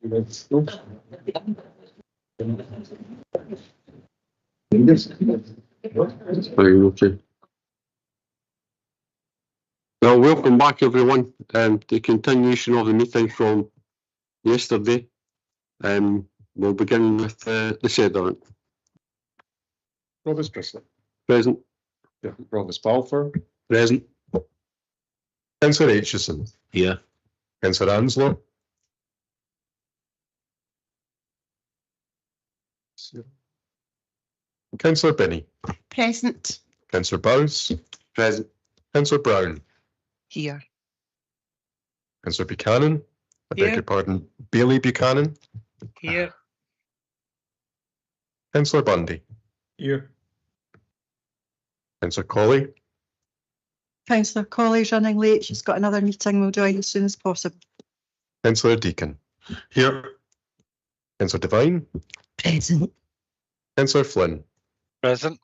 Okay. Well, welcome back everyone. The continuation of the meeting from yesterday. We'll begin with the Sediment. Provost Brisley. Present. Yeah. Provost Balfour. Present. Councillor Aitchison. Here. Councillor Anslow. Councillor Binney. Present. Councillor Bowes. Present. Councillor Brown. Here. Councillor Buchanan. I beg your pardon. Bailey Buchanan. Here. Councillor Bundy. Here. Councillor Colley. Councillor Colley's running late. She's got another meeting. We'll join as soon as possible. Councillor Deacon. Here. Councillor Devine. Present. Councillor Flynn. Present.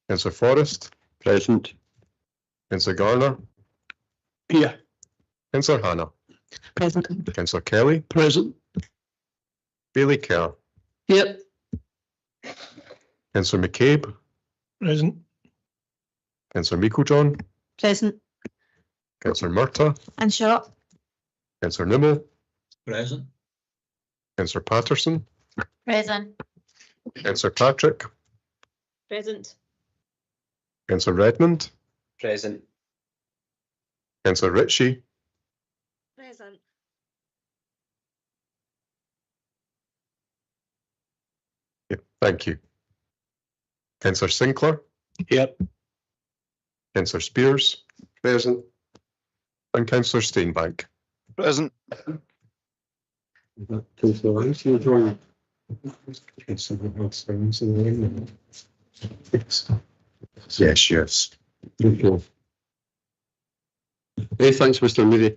Councillor Forrest. Present. Councillor Garner. Here. Councillor Hannah. Present. Councillor Kelly. Present. Bailey Kerr. Here. Councillor McCabe. Present. Councillor Meiklejohn. Present. Councillor Murtagh. And shut up. Councillor Nimmo. Present. Councillor Patterson. Present. Councillor Patrick. Present. Councillor Redmond. Present. Councillor Ritchie. Present. Yeah, thank you. Councillor Sinclair. Here. Councillor Spears. Present. And Councillor Steenbank. Present. Yes, yes. Okay. Thanks, Mr. Moody.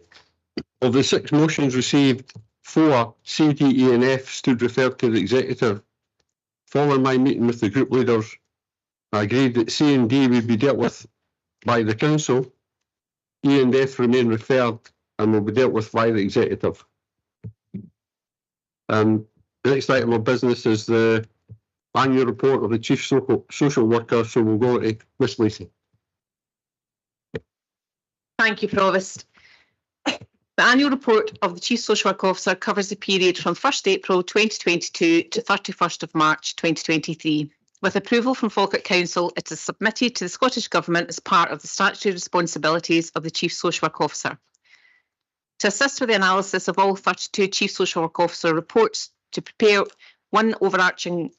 Of the 6 motions received, 4 C, D, E and F stood referred to the Executive. Following my meeting with the group leaders, I agreed that C and D would be dealt with by the Council. E and F remain referred and will be dealt with by the Executive. The next item of business is the annual report of the Chief Social Worker, so we'll go to Miss Lacey. Thank you, Provost. The annual report of the Chief Social Work Officer covers the period from 1st April 2022 to 31st of March 2023. With approval from Falkirk Council, it is submitted to the Scottish Government as part of the statutory responsibilities of the Chief Social Work Officer. To assist with the analysis of all 32 Chief Social Work Officer reports, to prepare one overarching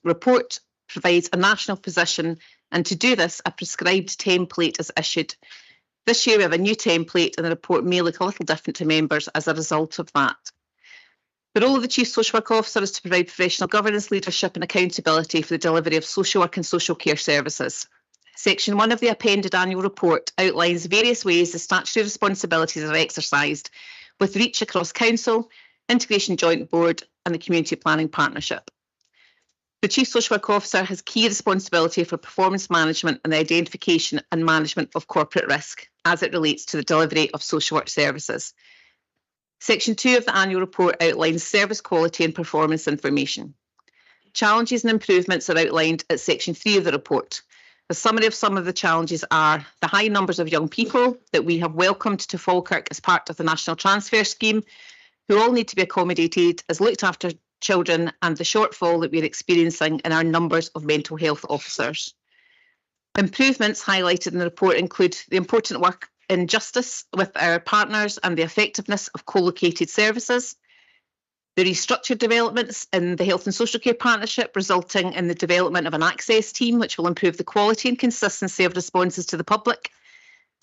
report provides a national position, and to do this, a prescribed template is issued. This year we have a new template and the report may look a little different to members as a result of that. The role of the Chief Social Work Officer is to provide professional governance, leadership and accountability for the delivery of social work and social care services. Section 1 of the appended annual report outlines various ways the statutory responsibilities are exercised, with reach across Council, Integration Joint Board and the Community Planning Partnership. The Chief Social Work Officer has key responsibility for performance management and the identification and management of corporate risk as it relates to the delivery of social work services. Section 2 of the annual report outlines service quality and performance information. Challenges and improvements are outlined at Section 3 of the report. A summary of some of the challenges are the high numbers of young people that we have welcomed to Falkirk as part of the National Transfer Scheme, who all need to be accommodated as looked after children, and the shortfall that we're experiencing in our numbers of mental health officers. Improvements highlighted in the report include the important work in justice with our partners and the effectiveness of co-located services, the restructured developments in the Health and Social Care Partnership resulting in the development of an access team which will improve the quality and consistency of responses to the public,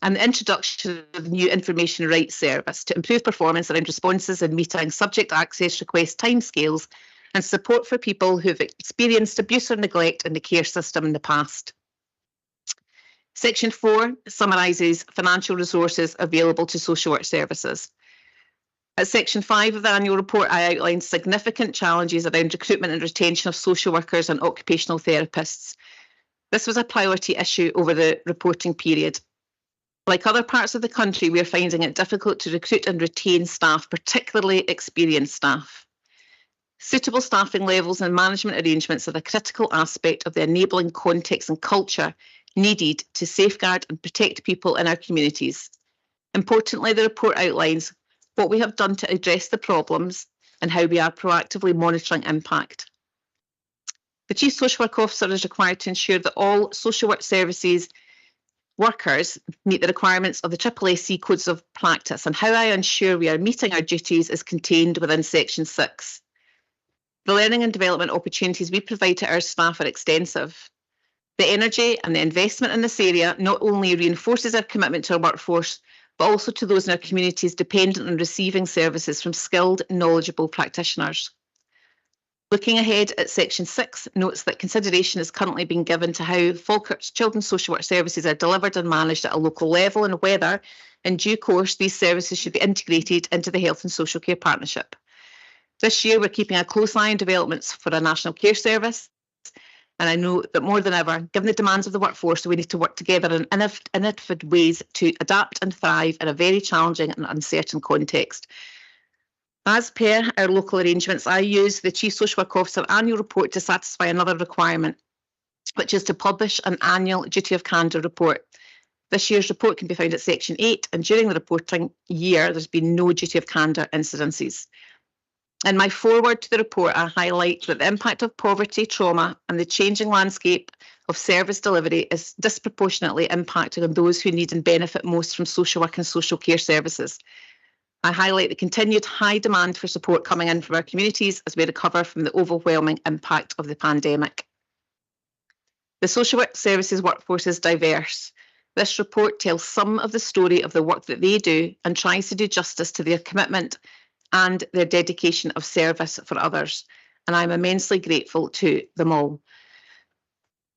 and the introduction of the new Information Rights Service to improve performance around responses and meeting subject access request timescales and support for people who have experienced abuse or neglect in the care system in the past. Section 4 summarises financial resources available to social work services. At Section 5 of the annual report, I outlined significant challenges around recruitment and retention of social workers and occupational therapists. This was a priority issue over the reporting period. Like other parts of the country, we are finding it difficult to recruit and retain staff, particularly experienced staff. Suitable staffing levels and management arrangements are a critical aspect of the enabling context and culture needed to safeguard and protect people in our communities. Importantly, the report outlines what we have done to address the problems and how we are proactively monitoring impact. The Chief Social Work Officer is required to ensure that all social work services workers meet the requirements of the SSSC Codes of Practice, and how I ensure we are meeting our duties is contained within Section 6. The learning and development opportunities we provide to our staff are extensive. The energy and the investment in this area not only reinforces our commitment to our workforce, but also to those in our communities dependent on receiving services from skilled, knowledgeable practitioners. Looking ahead at Section 6 notes that consideration is currently being given to how Falkirk's children's social work services are delivered and managed at a local level, and whether, in due course, these services should be integrated into the Health and Social Care Partnership. This year, we're keeping a close eye on developments for a National Care Service, and I know that more than ever, given the demands of the workforce, we need to work together in innovative ways to adapt and thrive in a very challenging and uncertain context. As per our local arrangements, I use the Chief Social Work Officer annual report to satisfy another requirement, which is to publish an annual duty of candour report. This year's report can be found at Section 8, and during the reporting year, there's been no duty of candour incidences. In my foreword to the report, I highlight that the impact of poverty, trauma, and the changing landscape of service delivery is disproportionately impacting on those who need and benefit most from social work and social care services. I highlight the continued high demand for support coming in from our communities as we recover from the overwhelming impact of the pandemic. The social work services workforce is diverse. This report tells some of the story of the work that they do and tries to do justice to their commitment and their dedication of service for others, and I'm immensely grateful to them all.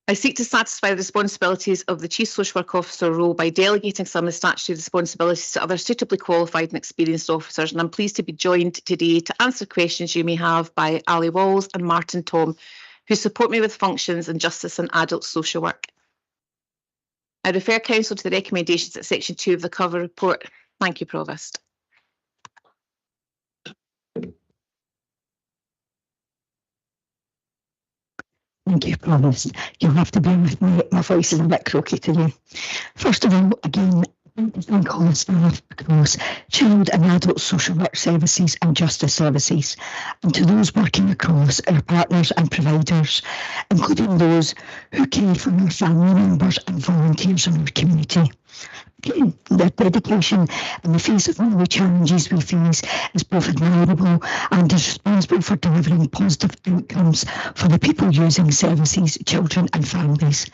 I seek to satisfy the responsibilities of the Chief Social Work Officer role by delegating some of the statutory responsibilities to other suitably qualified and experienced officers, and I'm pleased to be joined today to answer questions you may have by Ali Walls and Martin Tom, who support me with functions in justice and adult social work. I refer Council to the recommendations at Section 2 of the cover report. Thank you, Provost. Thank you, Provost. You'll have to bear with me, my voice is a bit croaky today. First of all, again, I want to thank all the staff across child and adult social work services and justice services, and to those working across our partners and providers, including those who care for our family members and volunteers in our community. Their dedication in the face of all the challenges we face is both admirable and is responsible for delivering positive outcomes for the people using services, children and families.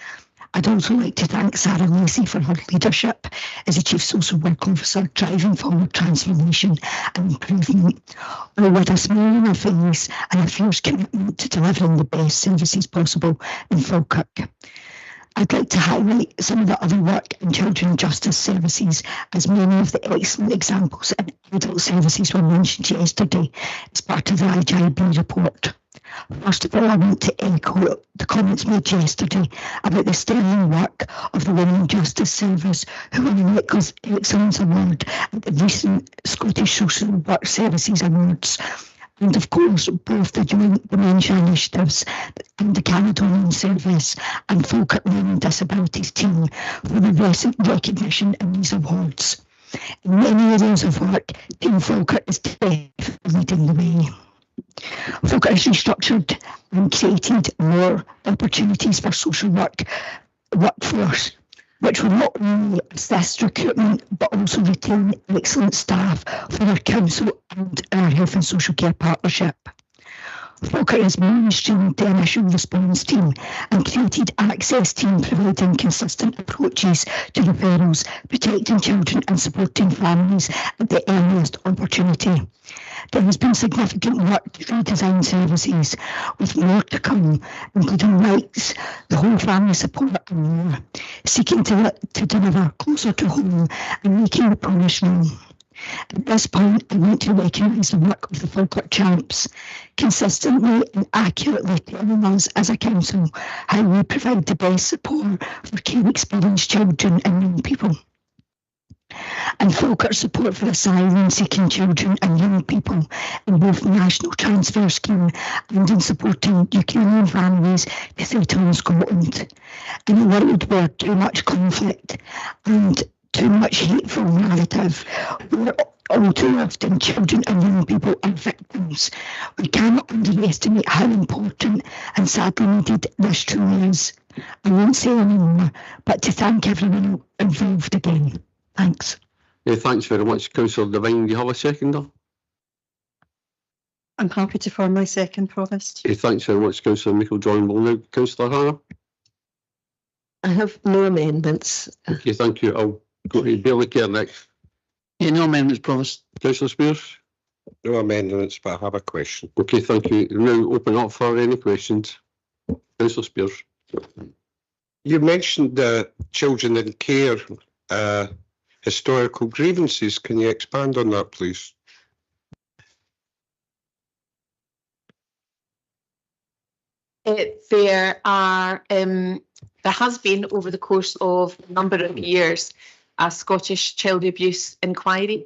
I'd also like to thank Sarah Lacey for her leadership as a Chief Social Work Officer, driving forward transformation and improvement, all with a smile on her face and a fierce commitment to delivering the best services possible in Falkirk. I'd like to highlight some of the other work in children justice services, as many of the excellent examples in adult services were mentioned yesterday as part of the IJB report. First of all, I want to echo the comments made yesterday about the sterling work of the Women Justice Service, who won an Excellence Award at the recent Scottish Social Work Services Awards. And of course, both the joint dementia initiatives and the Caledonian Service and Falkirk Learning Disabilities team for the recent recognition in these awards. In many areas of work, Team Falkirk is definitely leading the way. Falkirk has restructured and created more opportunities for social workforce, which will not only assist recruitment but also retain excellent staff for our council and our Health and Social Care Partnership. Falkirk has mainstreamed the initial response team and created access team, providing consistent approaches to referrals, protecting children and supporting families at the earliest opportunity. There has been significant work to redesign services, with more to come, including rights, the whole family support and more, seeking to deliver closer to home and making the promise known. At this point, I want to recognise the work of the Falkirk Champs, consistently and accurately telling us as a council how we provide the best support for care experienced children and young people. and Falkirk support for asylum-seeking children and young people in both the National Transfer Scheme and in supporting Ukrainian families to settle in Scotland. In a world where too much conflict and too much hateful narrative, where all too often children and young people are victims, we cannot underestimate how important and sadly needed this truly is. I won't say any more, but to thank everyone involved again. Thanks. Thanks very much, Councillor Devine. Do you have a seconder? I'm happy to form my second, Provost. Thanks very much, Councillor Meikle-John. Will now, Councillor Hannah. I have no amendments. Okay, thank you. I'll go to Bailey Care next. No amendments, Provost. Councillor Spears. No amendments, but I have a question. Okay, thank you. Now open up for any questions. Councillor Spears. You mentioned children in care, historical grievances. Can you expand on that, please? There has been, over the course of a number of years, a Scottish child abuse inquiry,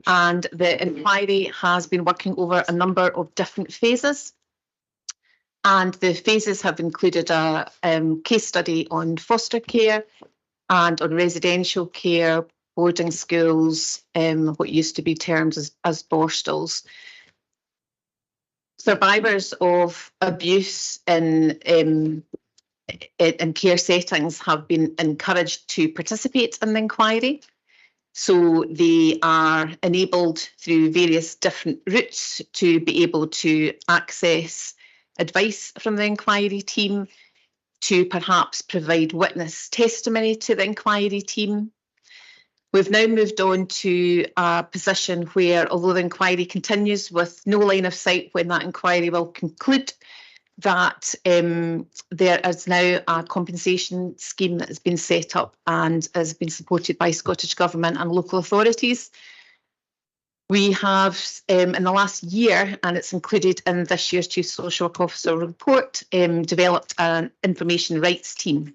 and the inquiry has been working over a number of different phases, and the phases have included a case study on foster care and on residential care, boarding schools, what used to be termed as borstals. Survivors of abuse in care settings have been encouraged to participate in the inquiry. So they are enabled through various different routes to be able to access advice from the inquiry team, to perhaps provide witness testimony to the inquiry team. We've now moved on to a position where, although the inquiry continues with no line of sight when that inquiry will conclude, that there is now a compensation scheme that has been set up and has been supported by Scottish Government and local authorities. We have, in the last year, and it's included in this year's Chief Social Work Officer report, developed an information rights team.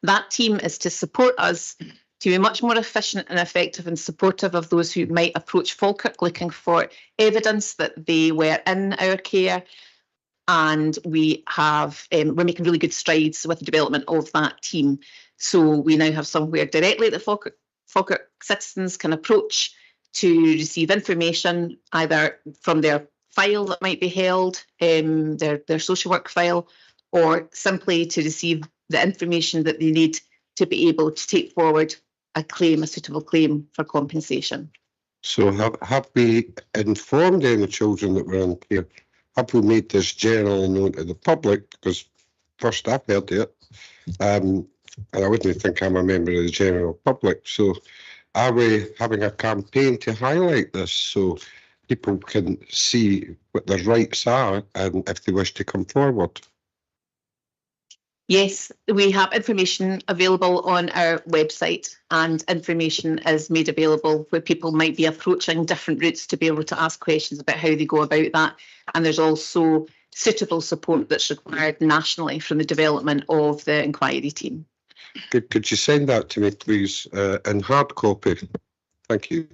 That team is to support us to be much more efficient and effective and supportive of those who might approach Falkirk looking for evidence that they were in our care. And we're making really good strides with the development of that team. So we now have somewhere directly that Falkirk citizens can approach to receive information, either from their file that might be held, their social work file, or simply to receive the information that they need to be able to take forward a suitable claim for compensation. So have we informed any children that were in care? Have we made this generally known to the public? Because first I've heard it, and I wouldn't think I'm a member of the general public. So are we having a campaign to highlight this so people can see what their rights are and if they wish to come forward? Yes, we have information available on our website, and information is made available where people might be approaching different routes to be able to ask questions about how they go about that. And there's also suitable support that's required nationally from the development of the inquiry team. Could you send that to me, please, in hard copy? Thank you.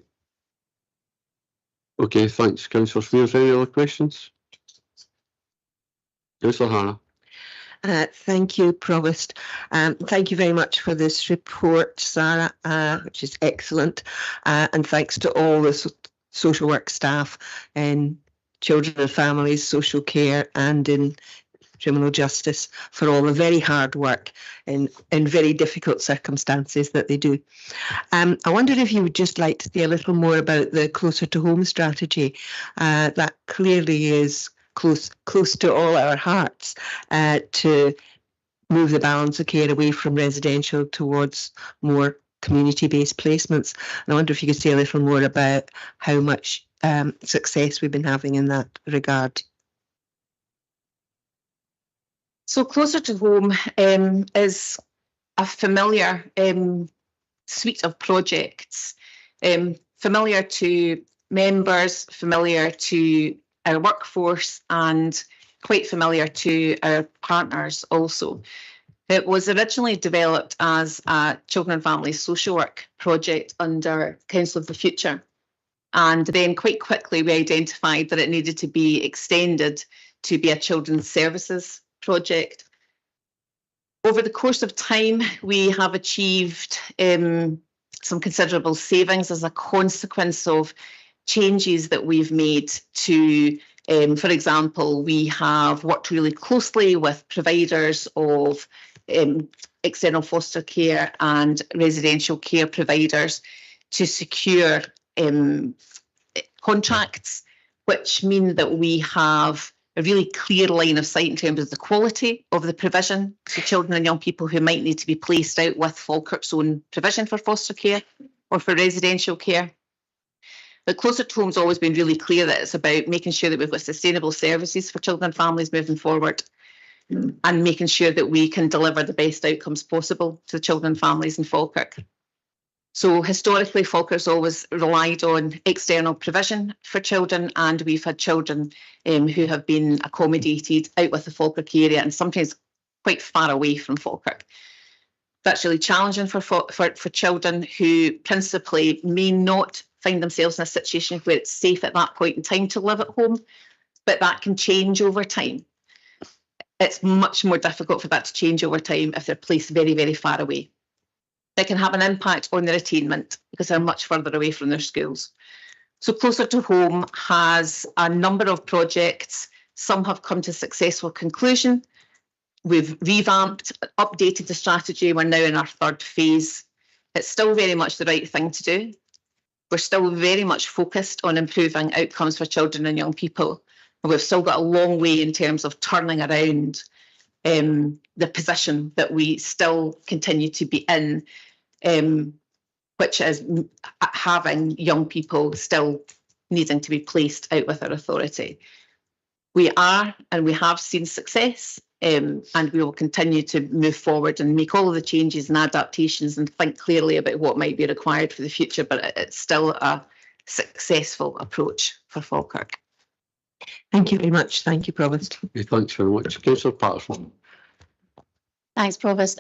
Okay, thanks, Councillor Spears. Any other questions? Councillor Hannah. Thank you, Provost. Thank you very much for this report, Sarah, which is excellent. And thanks to all the social work staff in children and families, social care, and in criminal justice for all the very hard work in very difficult circumstances that they do. I wondered if you would just like to say a little more about the Closer to Home strategy. That clearly is close to all our hearts, to move the balance of care away from residential towards more community-based placements. And I wonder if you could say a little more about how much success we've been having in that regard. So Closer to Home is a familiar suite of projects, familiar to members, familiar to our workforce, and quite familiar to our partners also. It was originally developed as a children and family social work project under Council of the Future. And then quite quickly we identified that it needed to be extended to be a children's services project. Over the course of time, we have achieved some considerable savings as a consequence of changes that we've made to, for example, we have worked really closely with providers of external foster care and residential care providers to secure contracts, which mean that we have a really clear line of sight in terms of the quality of the provision to children and young people who might need to be placed out with Falkirk's own provision for foster care or for residential care. But Closer to Home's always been really clear that it's about making sure that we've got sustainable services for children and families moving forward, and making sure that we can deliver the best outcomes possible to the children and families in Falkirk. So historically, Falkirk's always relied on external provision for children, and we've had children who have been accommodated out with the Falkirk area and sometimes quite far away from Falkirk. That's really challenging for children who principally may not find themselves in a situation where it's safe at that point in time to live at home, but that can change over time. It's much more difficult for that to change over time if they're placed very, very far away. It can have an impact on their attainment because they're much further away from their schools. So Closer to Home has a number of projects. Some have come to successful conclusion. We've revamped, updated the strategy. We're now in our third phase. It's still very much the right thing to do. We're still very much focused on improving outcomes for children and young people. And we've still got a long way in terms of turning around the position that we still continue to be in, which is having young people still needing to be placed out with our authority. We are, and we have seen success, and we will continue to move forward and make all of the changes and adaptations and think clearly about what might be required for the future, but it's still a successful approach for Falkirk. Thank you very much. Thank you, Provost. Thanks very much. Councillor Patterson. Thanks, Provost.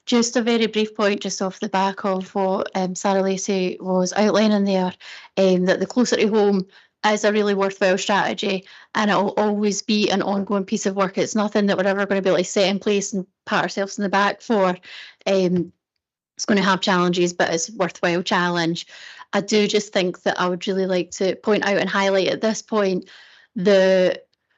Just a very brief point just off the back of what Sarah Lacey was outlining there, that the Closer to Home is a really worthwhile strategy, and it will always be an ongoing piece of work. It's nothing that we're ever going to be able to set in place and pat ourselves in the back for. It's going to have challenges, but it's a worthwhile challenge. I do just think that I would really like to point out and highlight at this point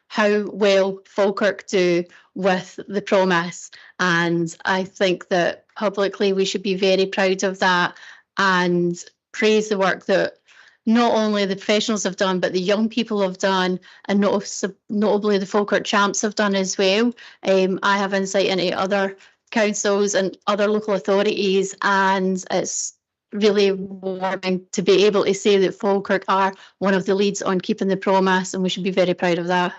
how well Falkirk do with the promise, and I think that publicly we should be very proud of that and praise the work that not only the professionals have done, but the young people have done, and notably the Falkirk champs have done as well. I have insight into other councils and other local authorities, and it's really warming to be able to say that Falkirk are one of the leads on keeping the promise, and we should be very proud of that.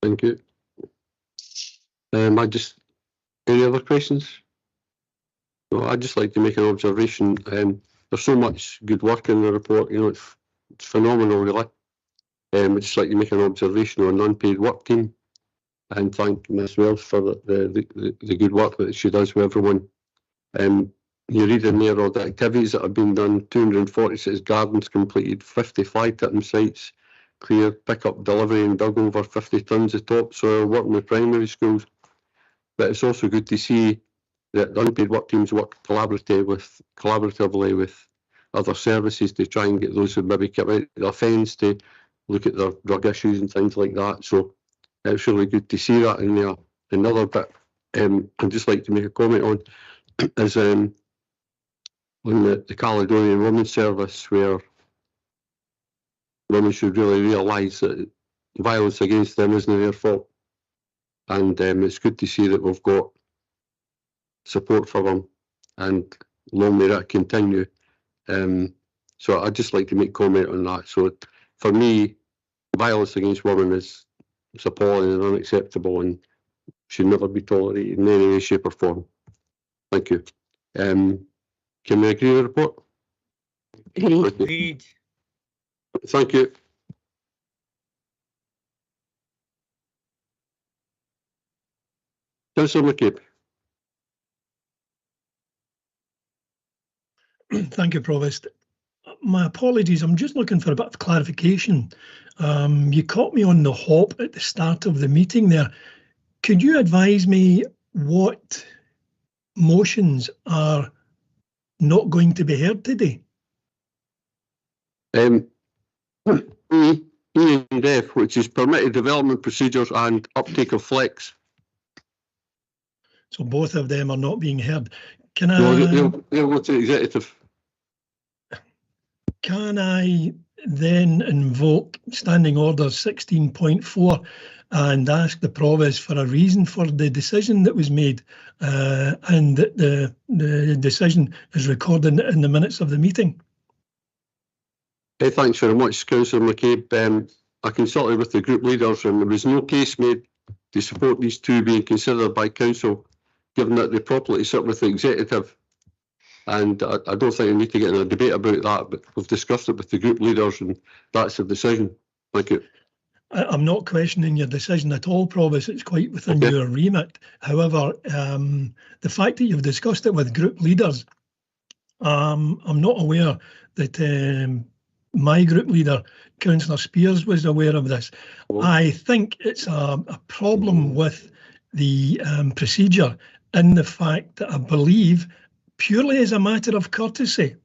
Thank you. Any other questions? Well, I'd just like to make an observation. There's so much good work in the report, it's phenomenal, really. I'd just like to make an observation on unpaid work team and thank Ms. Wells for the good work that she does with everyone. You read in there all the activities that have been done: 246 gardens completed, 55 tipping sites clear, pick up, delivery and dug over 50 tonnes of topsoil, working with primary schools. But it's also good to see that the unpaid work teams work collaboratively with other services to try and get those who maybe kept out the offence to look at their drug issues and things like that. So it's really good to see that in there. Another bit I'd just like to make a comment on is on the Caledonian Women's Service, where women should really realise that violence against them isn't their fault. And it's good to see that we've got support for them, and long may that continue. So I'd just like to make comment on that. So for me, violence against women is appalling and unacceptable and should never be tolerated in any way, shape or form. Thank you. Can we agree with the report? Agreed. Thank you. Councillor McCabe. Thank you, Provost. My apologies, I'm just looking for a bit of clarification. You caught me on the hop at the start of the meeting there. Could you advise me what motions are not going to be heard today? E and F, which is permitted development procedures and uptake of flex. So both of them are not being heard. Can They'll go to executive. Can I then invoke Standing Order 16.4 and ask the Provost for a reason for the decision that was made, and that the decision is recorded in the minutes of the meeting? Thanks very much, Councillor McCabe. I consulted with the group leaders and there was no case made to support these two being considered by council, given that they properly sit with the executive. And I don't think we need to get in a debate about that, but we've discussed it with the group leaders and that's the decision. Thank you. I'm not questioning your decision at all, Provost. It's quite within your remit. However, the fact that you've discussed it with group leaders, I'm not aware that my group leader, Councillor Spears, was aware of this. I think it's a problem with the procedure in the fact that I believe, purely as a matter of courtesy,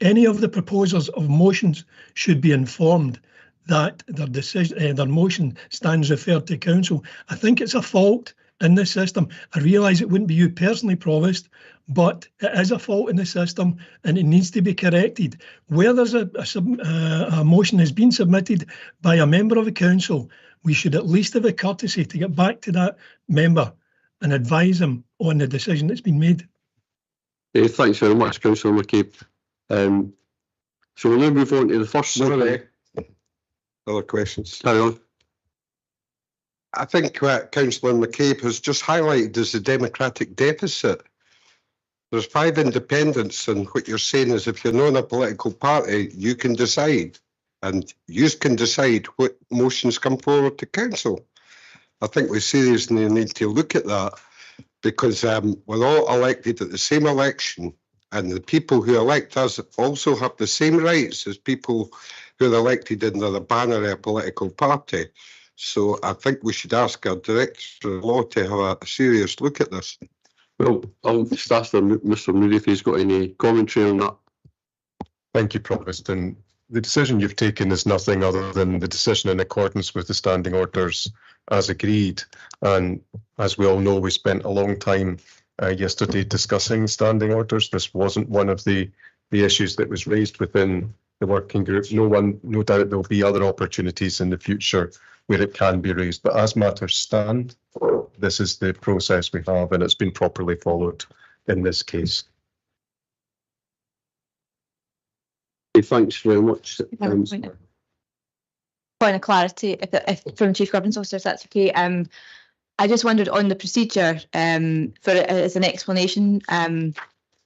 any of the proposers of motions should be informed that their decision, their motion stands referred to council. I think it's a fault in the system. I realise it wouldn't be you personally, Provost, but it is a fault in the system and it needs to be corrected. Where there's a motion has been submitted by a member of the council, we should at least have the courtesy to get back to that member and advise them on the decision that's been made. Thanks very much, Councillor McCabe. So we'll now move on to the first. Other questions? Carry on. I think what Councillor McCabe has just highlighted is the democratic deficit. There's 5 independents, and what you're saying is if you're not in a political party, you can decide, and you can decide what motions come forward to council. I think we seriously need to look at that, because we're all elected at the same election, and the people who elect us also have the same rights as people who are elected under the banner of a political party. So I think we should ask our Director of Law to have a serious look at this. Well, I'll just ask Mr. Moody if he's got any commentary on that. Thank you, Provost. And the decision you've taken is nothing other than the decision in accordance with the standing orders as agreed. And as we all know, we spent a long time yesterday discussing standing orders. This wasn't one of the issues that was raised within the working group. No doubt there'll be other opportunities in the future where it can be raised. But as matters stand, this is the process we have, and it's been properly followed in this case. Thanks very much. Point of clarity, if from the Chief Governance Officer, if that's okay. I just wondered on the procedure, for as an explanation,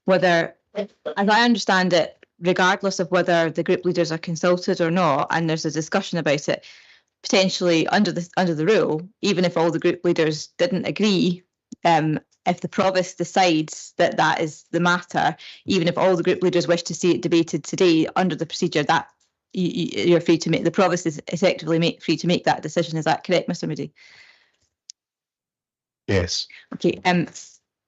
whether, as I understand it, regardless of whether the group leaders are consulted or not, and there's a discussion about it, potentially under the rule, even if all the group leaders didn't agree, if the Provost decides that that is the matter, even if all the group leaders wish to see it debated today under the procedure, that you're free to make, the Provost is effectively free to make that decision. Is that correct, Mr. Moody? Yes. Okay.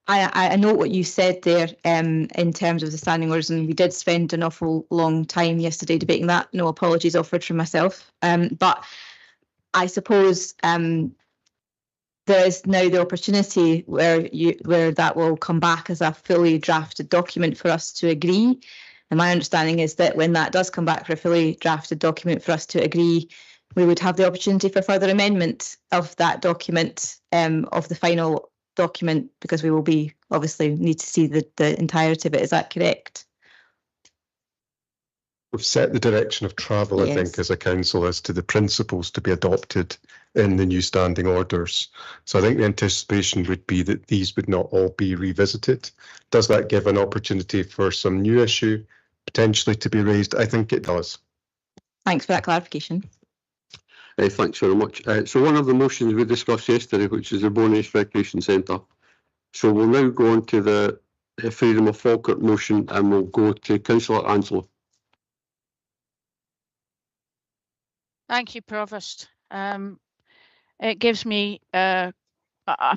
I know what you said there in terms of the standing orders, and we did spend an awful long time yesterday debating that. No apologies offered from myself. But I suppose there is now the opportunity where that will come back as a fully drafted document for us to agree. And my understanding is that when that does come back for a fully drafted document for us to agree, we would have the opportunity for further amendment of that document, of the final document, because we will be obviously need to see the entirety of it. Is that correct? We've set the direction of travel, Yes. I think, as a council as to the principles to be adopted in the new standing orders. So I think the anticipation would be that these would not all be revisited. Does that give an opportunity for some new issue potentially to be raised? I think it does. Thanks for that clarification. Thanks very much. So one of the motions we discussed yesterday, which is the Bowness Recreation Centre. So we'll now go on to the Freedom of Falkirk motion, and we'll go to Councillor Anslow. Thank you, Provost. It gives me, I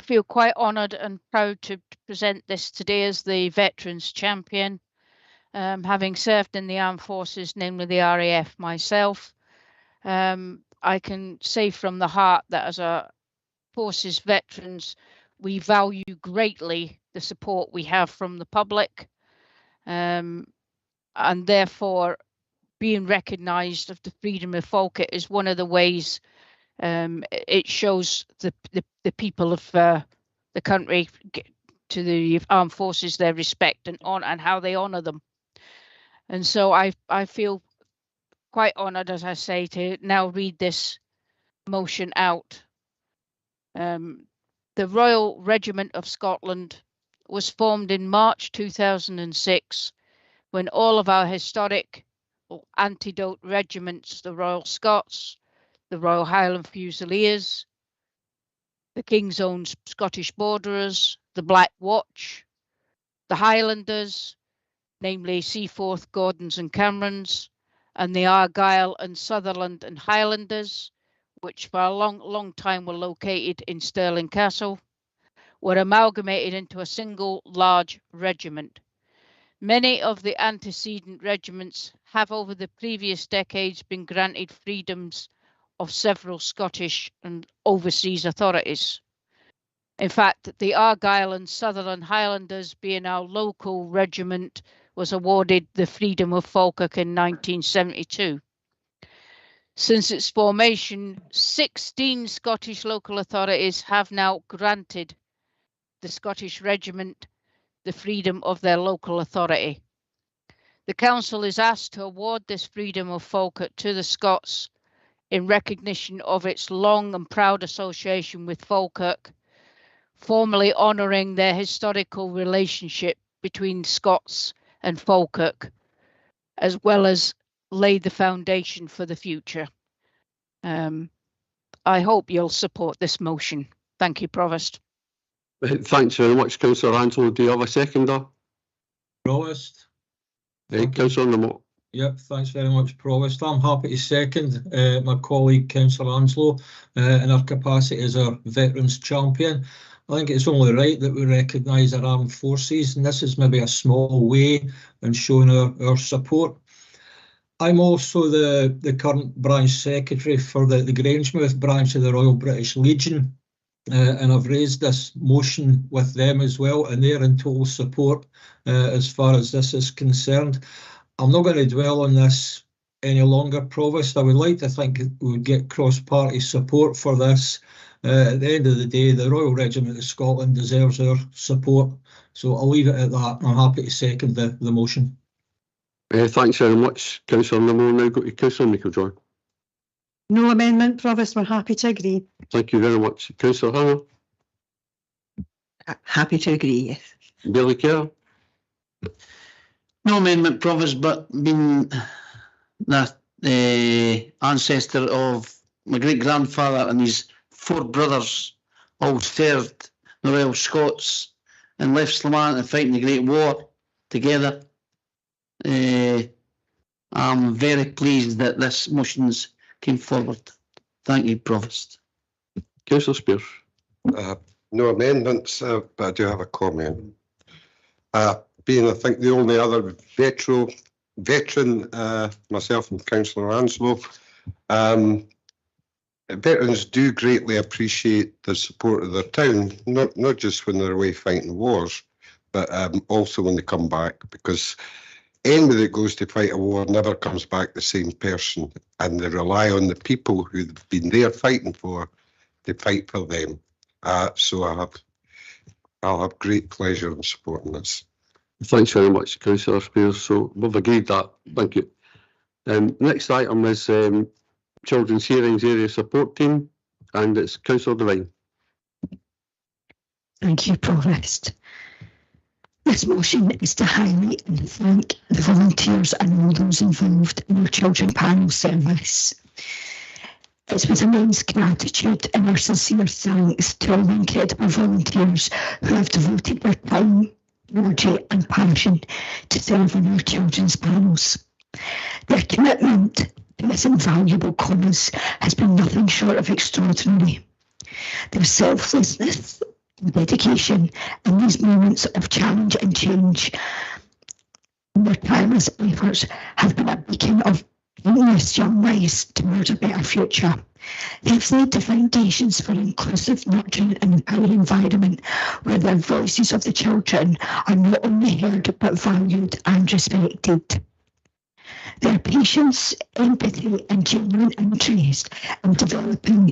feel quite honoured and proud to present this today as the Veterans Champion. Having served in the armed forces, namely the RAF myself, I can say from the heart that as a forces veterans, we value greatly the support we have from the public, and therefore being recognised of the freedom of Falkirk is one of the ways it shows the people of the country to the armed forces their respect and how they honour them. And so I feel quite honoured, as I say, to now read this motion out. The Royal Regiment of Scotland was formed in March 2006 when all of our historic antidote regiments, the Royal Scots, the Royal Highland Fusiliers, the King's Own Scottish Borderers, the Black Watch, the Highlanders, namely Seaforth, Gordons and Camerons, and the Argyll and Sutherland and Highlanders, which for a long time were located in Stirling Castle, were amalgamated into a single large regiment. Many of the antecedent regiments have over the previous decades been granted freedoms of several Scottish and overseas authorities. In fact, the Argyll and Sutherland Highlanders, being our local regiment, was awarded the Freedom of Falkirk in 1972. Since its formation, 16 Scottish local authorities have now granted the Scottish Regiment the freedom of their local authority. The Council is asked to award this Freedom of Falkirk to the Scots in recognition of its long and proud association with Falkirk, formally honouring their historical relationship between Scots and Falkirk, as well as lay the foundation for the future. I hope you'll support this motion. Thank you, Provost. Thanks very much, Councillor Anslow. Do you have a seconder? Provost. Councillor Lamott. Yep, thanks very much, Provost. I'm happy to second my colleague, Councillor Anslow, in our capacity as our Veterans Champion. I think it's only right that we recognise our armed forces, and this is maybe a small way in showing our support. I'm also the current branch secretary for the Grangemouth branch of the Royal British Legion, and I've raised this motion with them as well, and they're in total support as far as this is concerned. I'm not going to dwell on this any longer, Provost. I would like to think we would get cross-party support for this. At the end of the day, the Royal Regiment of Scotland deserves our support. So I'll leave it at that. I'm happy to second the motion. Thanks very much, Councillor Lamott. We'll now go to Councillor Meikle-Joy. No amendment, Provost. We're happy to agree. Thank you very much. Councillor Hannah. Happy to agree, yes. Billy Kerr. No amendment, Provost, but being the ancestor of my great-grandfather and his 4 brothers all served the Royal Scots and left Slamant and fighting the Great War together. I'm very pleased that this motion's came forward. Thank you, Provost. Councillor Spears. No amendments, but I do have a comment. Being, I think, the only other veteran, myself and Councillor Anslow, veterans do greatly appreciate the support of their town, not just when they're away fighting wars, but also when they come back, because anybody that goes to fight a war never comes back the same person, and they rely on the people who've been there fighting for to fight for them. So I'll have great pleasure in supporting this. Thanks very much, Councillor Spears. So we've agreed that. Thank you. Next item is Children's Hearings Area Support Team, and it's Councillor Devine. Thank you, Provost. This motion is to highlight and thank the volunteers and all those involved in our children panel service. It's with immense gratitude and our sincere thanks to all the incredible volunteers who have devoted their time, energy and passion to serve on our children's panels. Their commitment to this invaluable cause has been nothing short of extraordinary. Their selflessness and dedication in these moments of challenge and change, and their tireless efforts have been a beacon of countless young lives towards a better future. They've laid the foundations for an inclusive, nurturing and empowering environment where the voices of the children are not only heard but valued and respected. Their patience, empathy and genuine interest in developing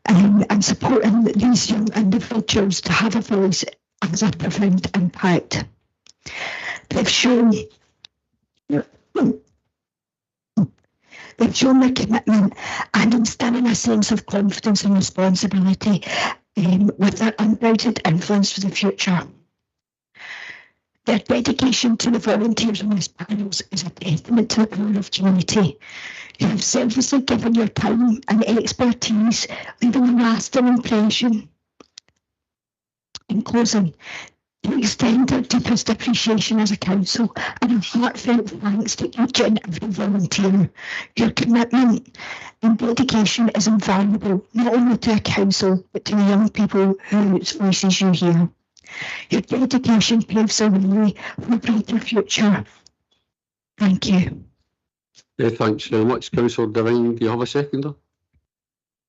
and supporting these young individuals to have a voice has a profound impact. They've shown their commitment and instilling a sense of confidence and responsibility with their undoubted influence for the future. Their dedication to the volunteers on these panels is a testament to the power of community. You have selflessly given your time and expertise, leaving a lasting impression. In closing, we extend our deepest appreciation as a council and a heartfelt thanks to each and every volunteer. Your commitment and dedication is invaluable, not only to a council, but to the young people whose voices you hear. Your dedication paves the way for a brighter future. Thank you. Thanks very much, Councillor Devine. Do you have a seconder?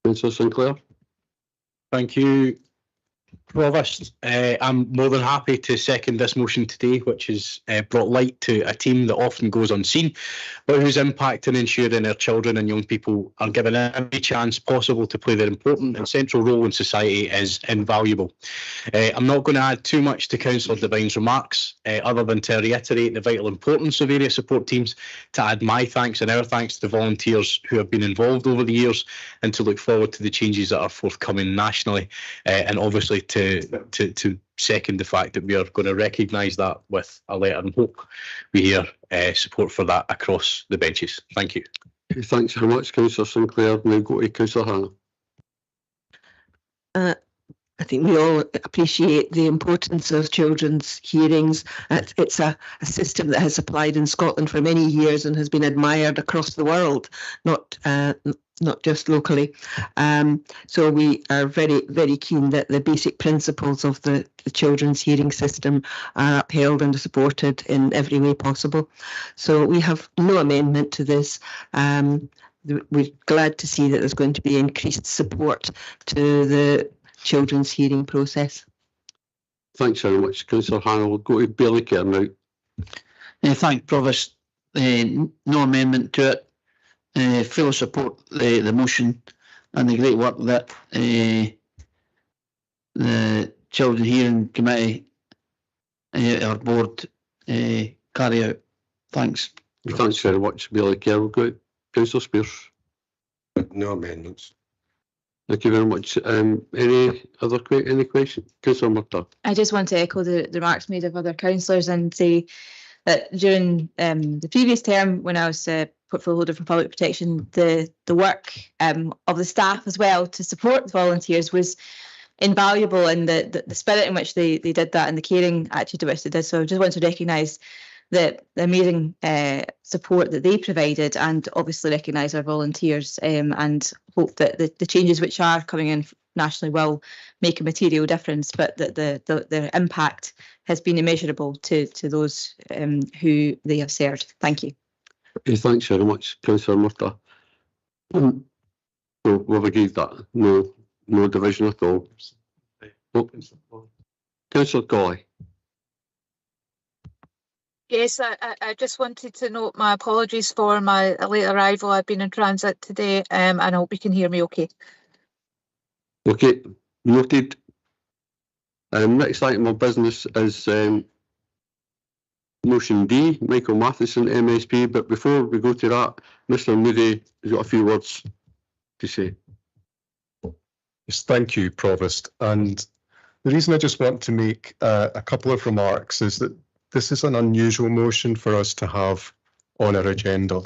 Councillor Sinclair. Thank you, Provost. I'm more than happy to second this motion today, which has brought light to a team that often goes unseen, but whose impact in ensuring our children and young people are given every chance possible to play their important and central role in society is invaluable. I'm not going to add too much to Councillor Devine's remarks, other than to reiterate the vital importance of area support teams, to add my thanks and our thanks to the volunteers who have been involved over the years, and to look forward to the changes that are forthcoming nationally, and obviously to second the fact that we are going to recognise that with a letter and hope we hear support for that across the benches. Thank you. Thanks very much, Councillor Sinclair. Now go to Councillor Hannah. I think we all appreciate the importance of children's hearings. It's a system that has applied in Scotland for many years and has been admired across the world, not just locally. So we are very, very keen that the basic principles of the children's hearing system are upheld and supported in every way possible. So we have no amendment to this. We're glad to see that there's going to be increased support to the children's hearing process. Thanks very much, Councillor Hannah. We'll go to Bailey Kerr now. Thank Provost. No amendment to it. Fully support the motion and the great work that the Children Hearing Committee, our board, carry out. Thanks. Thanks very much, Bailey Kerr. We'll go to Councillor Spears. No amendments. Thank you very much. Any questions? Councillor Murtagh. I just want to echo the remarks made of other councillors and say that during the previous term, when I was portfolio holder for public protection, the work of the staff as well to support the volunteers was invaluable, and the spirit in which they did that and the caring attitude in which they did. So I just want to recognise the amazing support that they provided, and obviously recognise our volunteers, and hope that the changes which are coming in nationally will make a material difference, but that their impact has been immeasurable to those who they have served. Thank you. Thanks very much, Councillor Murtagh. We've agreed that no division at all. Councillor Golly. Yes, I just wanted to note my apologies for my late arrival. I've been in transit today, and I hope you can hear me okay. Okay, noted. Next item of business is motion D, Michael Matheson, MSP. But before we go to that, Mr. Moody has got a few words to say. Yes, thank you, Provost. And the reason I just want to make a couple of remarks is that this is an unusual motion for us to have on our agenda.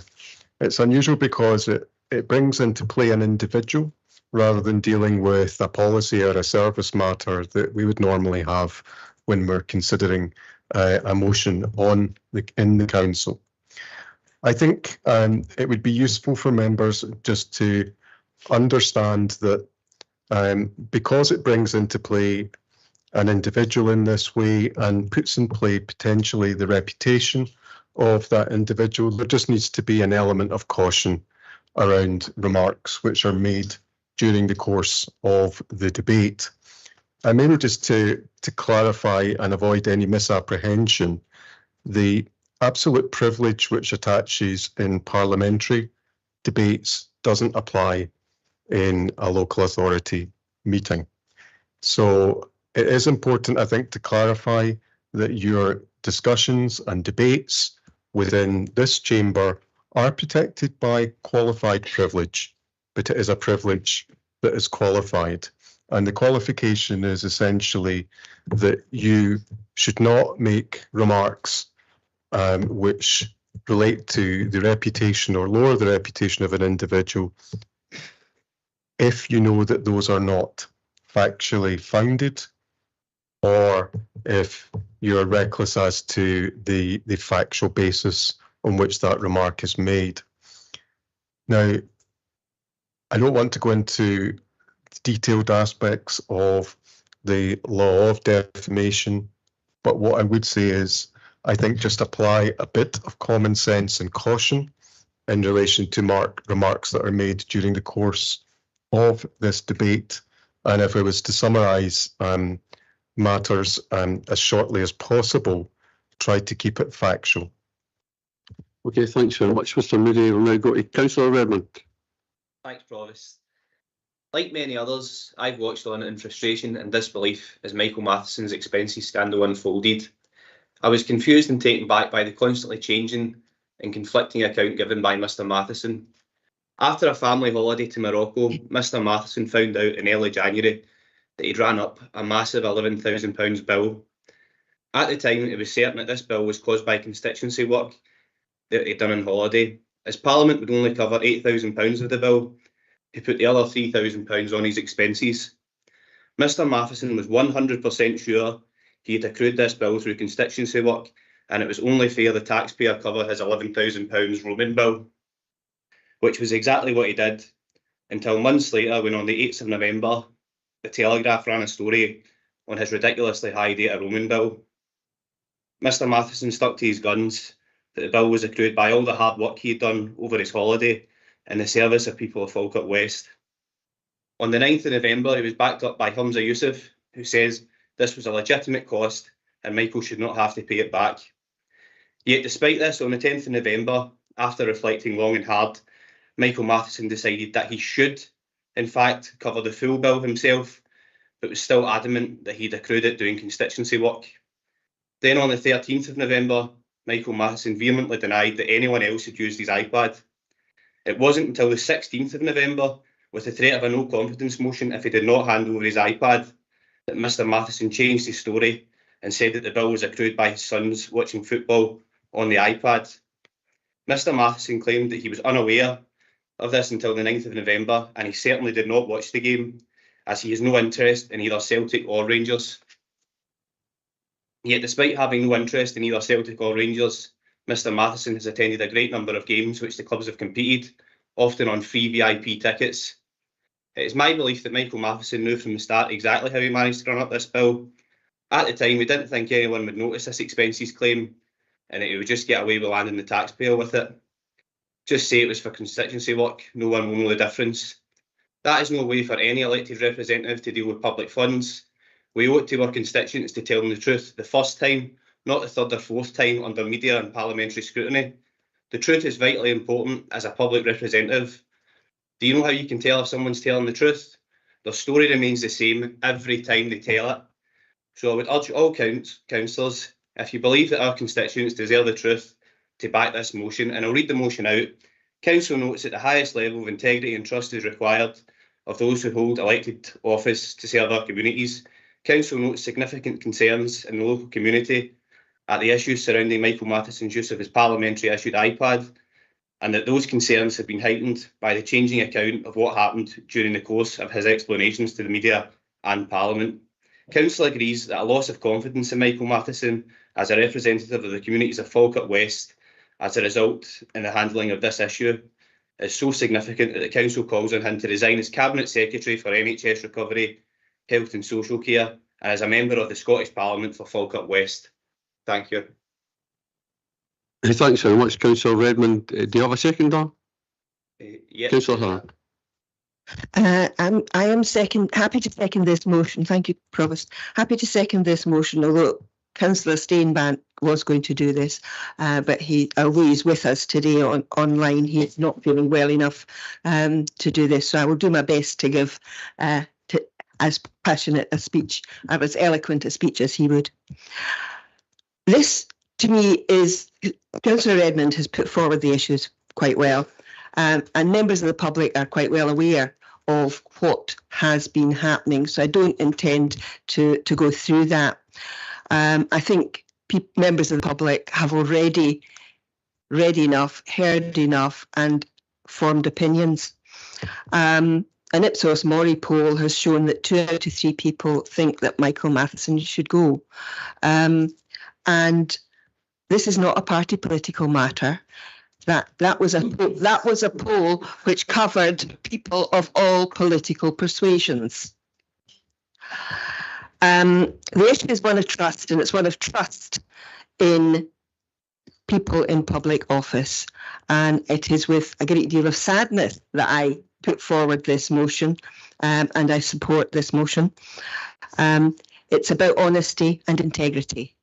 It's unusual because it it brings into play an individual rather than dealing with a policy or a service matter that we would normally have when we're considering a motion in the council. I think it would be useful for members just to understand that because it brings into play an individual in this way and puts in play potentially the reputation of that individual, there just needs to be an element of caution around remarks which are made during the course of the debate. And maybe just to clarify and avoid any misapprehension, the absolute privilege which attaches in parliamentary debates doesn't apply in a local authority meeting. So it is important, I think, to clarify that your discussions and debates within this chamber are protected by qualified privilege, but it is a privilege that is qualified. And the qualification is essentially that you should not make remarks which relate to the reputation or lower the reputation of an individual if you know that those are not factually founded, or if you're reckless as to the factual basis on which that remark is made. Now, I don't want to go into detailed aspects of the law of defamation, but what I would say is I think just apply a bit of common sense and caution in relation to remarks that are made during the course of this debate. And if I was to summarise matters as shortly as possible, try to keep it factual. Okay, thanks very much, Mr. Moody. We'll now go to Councillor Redmond. Thanks, Provost. Like many others, I've watched on in frustration and disbelief as Michael Matheson's expenses scandal unfolded. I was confused and taken back by the constantly changing and conflicting account given by Mr. Matheson. After a family holiday to Morocco, Mr. Matheson found out in early January that he'd ran up a massive £11,000 bill. At the time, it was certain that this bill was caused by constituency work that he'd done on holiday. As Parliament would only cover £8,000 of the bill, he put the other £3,000 on his expenses. Mr. Matheson was 100% sure he had accrued this bill through constituency work, and it was only fair the taxpayer cover his £11,000 roaming bill, which was exactly what he did, until months later, when on the 8th of November, the Telegraph ran a story on his ridiculously high data roaming bill. Mr. Matheson stuck to his guns that the bill was accrued by all the hard work he had done over his holiday in the service of people of Falkirk West. On the 9th of November, he was backed up by Hamza Yusuf, who says this was a legitimate cost and Michael should not have to pay it back. Yet despite this, on the 10th of November, after reflecting long and hard, Michael Matheson decided that he should, in fact, cover the full bill himself, but was still adamant that he'd accrued it doing constituency work. Then on the 13th of November, Michael Matheson vehemently denied that anyone else had used his iPad. It wasn't until the 16th of November, with the threat of a no-confidence motion if he did not hand over his iPad, that Mr. Matheson changed his story and said that the bill was accrued by his sons watching football on the iPad. Mr. Matheson claimed that he was unaware of this until the 9th of November, and he certainly did not watch the game, as he has no interest in either Celtic or Rangers. Yet despite having no interest in either Celtic or Rangers, Mr. Matheson has attended a great number of games which the clubs have competed, often on free VIP tickets. It is my belief that Michael Matheson knew from the start exactly how he managed to run up this bill. At the time, we didn't think anyone would notice this expenses claim, and that he would just get away with landing the taxpayer with it. Just say it was for constituency work, no one will know the difference. That is no way for any elected representative to deal with public funds. We owe it to our constituents to tell them the truth the first time, not the third or fourth time under media and parliamentary scrutiny. The truth is vitally important as a public representative. Do you know how you can tell if someone's telling the truth? Their story remains the same every time they tell it. So I would urge all councillors, if you believe that our constituents deserve the truth, to back this motion, and I'll read the motion out. Council notes that the highest level of integrity and trust is required of those who hold elected office to serve our communities. Council notes significant concerns in the local community at the issues surrounding Michael Matheson's use of his parliamentary issued iPad. and that those concerns have been heightened by the changing account of what happened during the course of his explanations to the media and Parliament. Council agrees that a loss of confidence in Michael Matheson as a representative of the communities of Falkirk West as a result in the handling of this issue is so significant that the Council calls on him to resign as Cabinet Secretary for NHS Recovery, Health and Social Care, and as a member of the Scottish Parliament for Falkirk West. Thank you. Thanks very much, Councillor Redmond. Do you have a seconder? Yeah. Councillor Hannah. I am happy to second this motion. Thank you, Provost. Happy to second this motion, although Councillor Steinbank was going to do this, but although he's with us today online, he's not feeling well enough to do this. So I will do my best to give as passionate a speech, as eloquent a speech as he would. This, to me, is Councillor Redmond has put forward the issues quite well, and members of the public are quite well aware of what has been happening. So I don't intend to go through that. I think members of the public have already read enough, heard enough, and formed opinions. An Ipsos Mori poll has shown that 2 out of 3 people think that Michael Matheson should go. And this is not a party political matter. That was a poll which covered people of all political persuasions. The issue is one of trust, and it's one of trust in people in public office. And it is with a great deal of sadness that I put forward this motion, and I support this motion. It's about honesty and integrity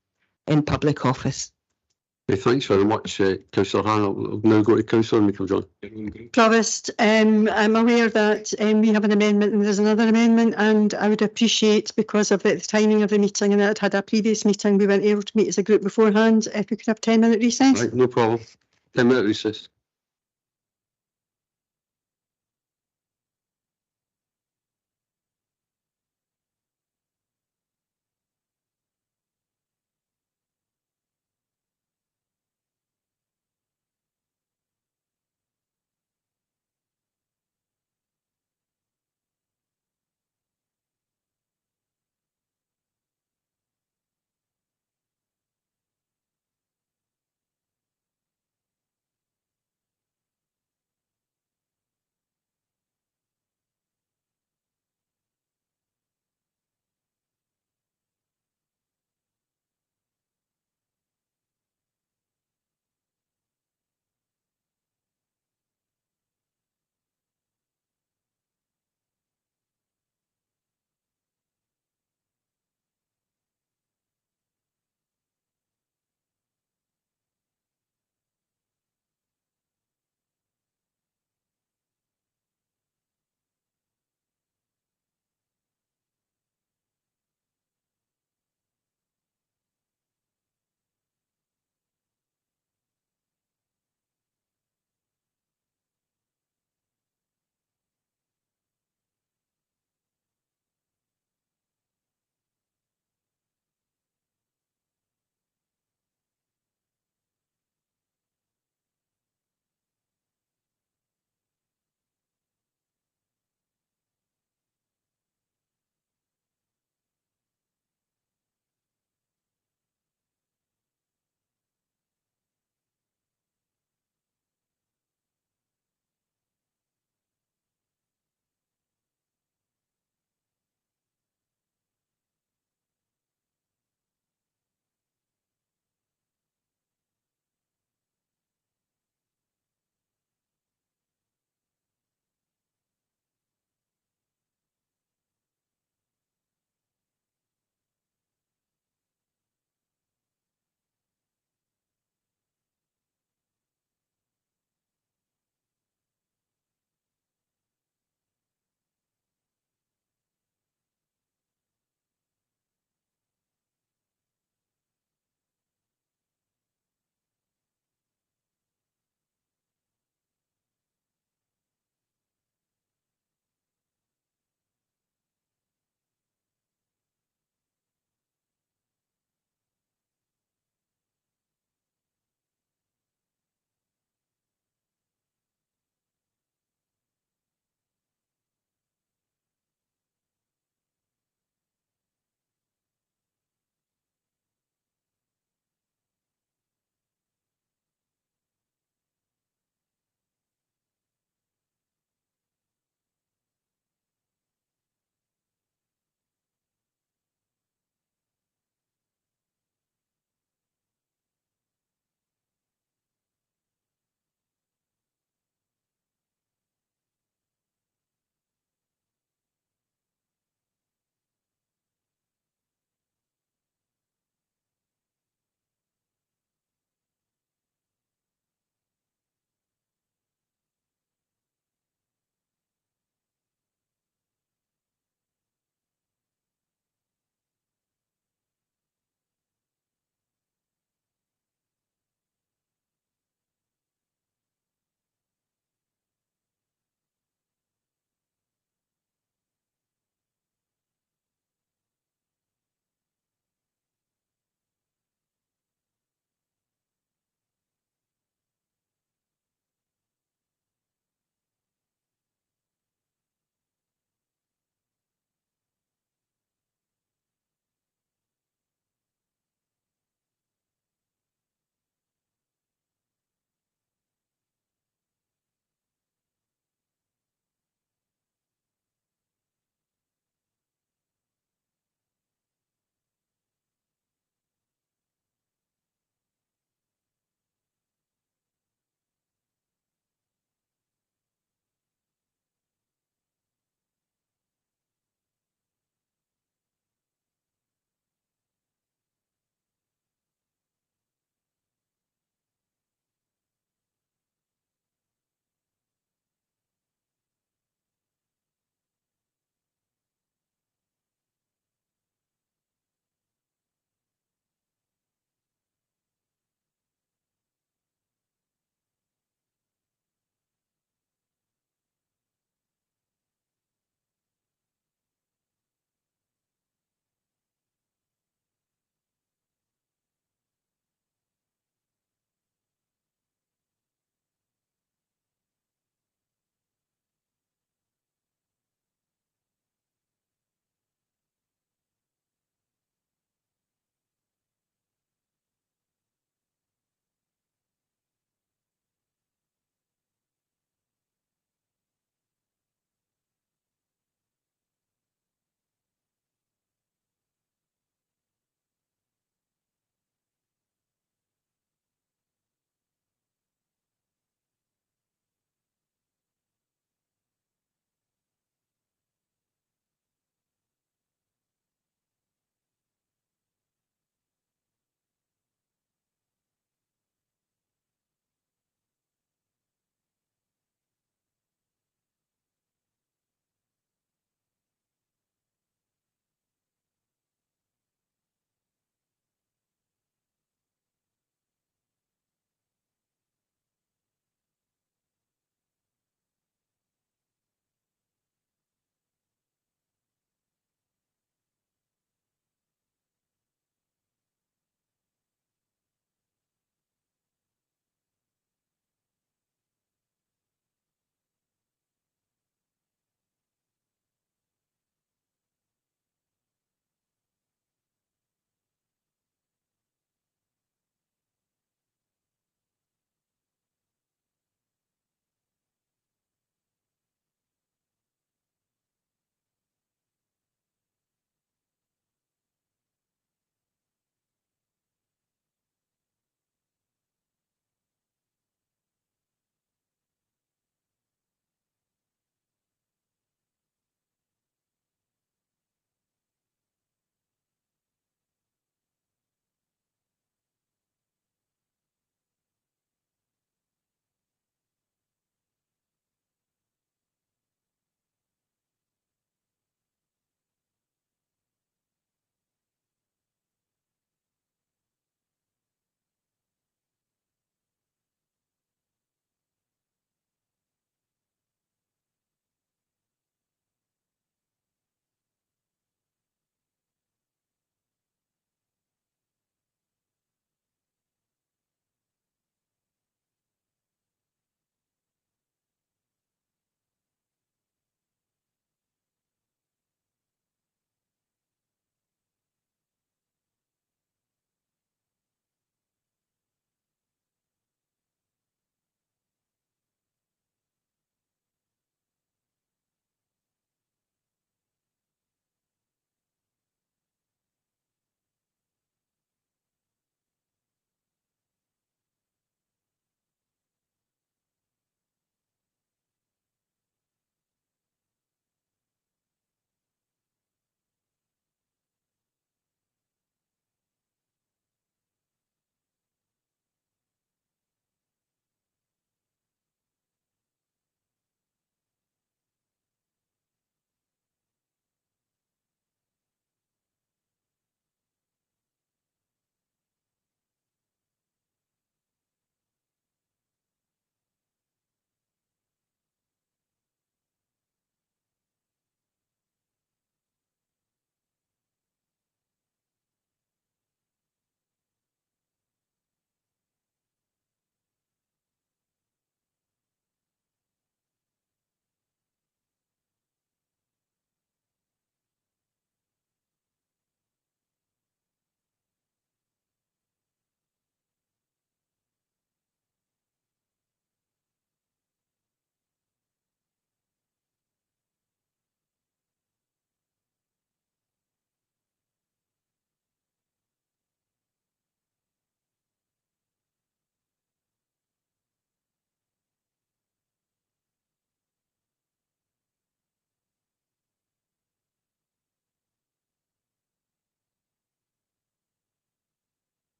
in public office. Thanks very much, Councillor Hannah. I'll now go to Councillor Meikle-John. Provost, I'm aware that we have an amendment and there's another amendment, and I would appreciate, because of the timing of the meeting and that it had a previous meeting, we weren't able to meet as a group beforehand, if we could have 10-minute recess. Right, no problem. 10-minute recess.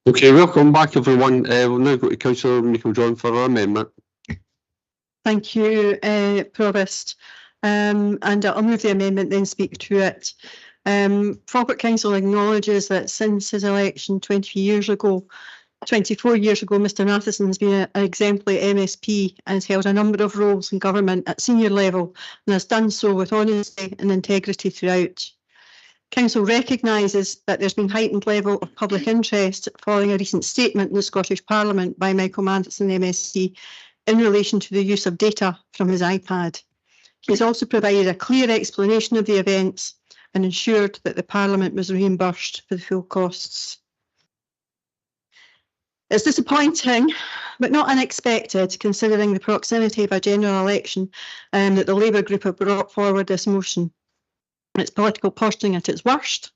Okay, welcome back everyone. We'll now go to Councillor Michael John for our amendment. Thank you, Provost. And I'll move the amendment, then speak to it. Falkirk Council acknowledges that since his election 24 years ago, Mr Matheson has been an exemplary MSP and has held a number of roles in government at senior level and has done so with honesty and integrity throughout. Council recognises that there's been heightened level of public interest following a recent statement in the Scottish Parliament by Michael Matheson MSc in relation to the use of data from his iPad. He has also provided a clear explanation of the events and ensured that the Parliament was reimbursed for the full costs. It's disappointing, but not unexpected, considering the proximity of a general election that the Labour group have brought forward this motion. It's political posturing at its worst,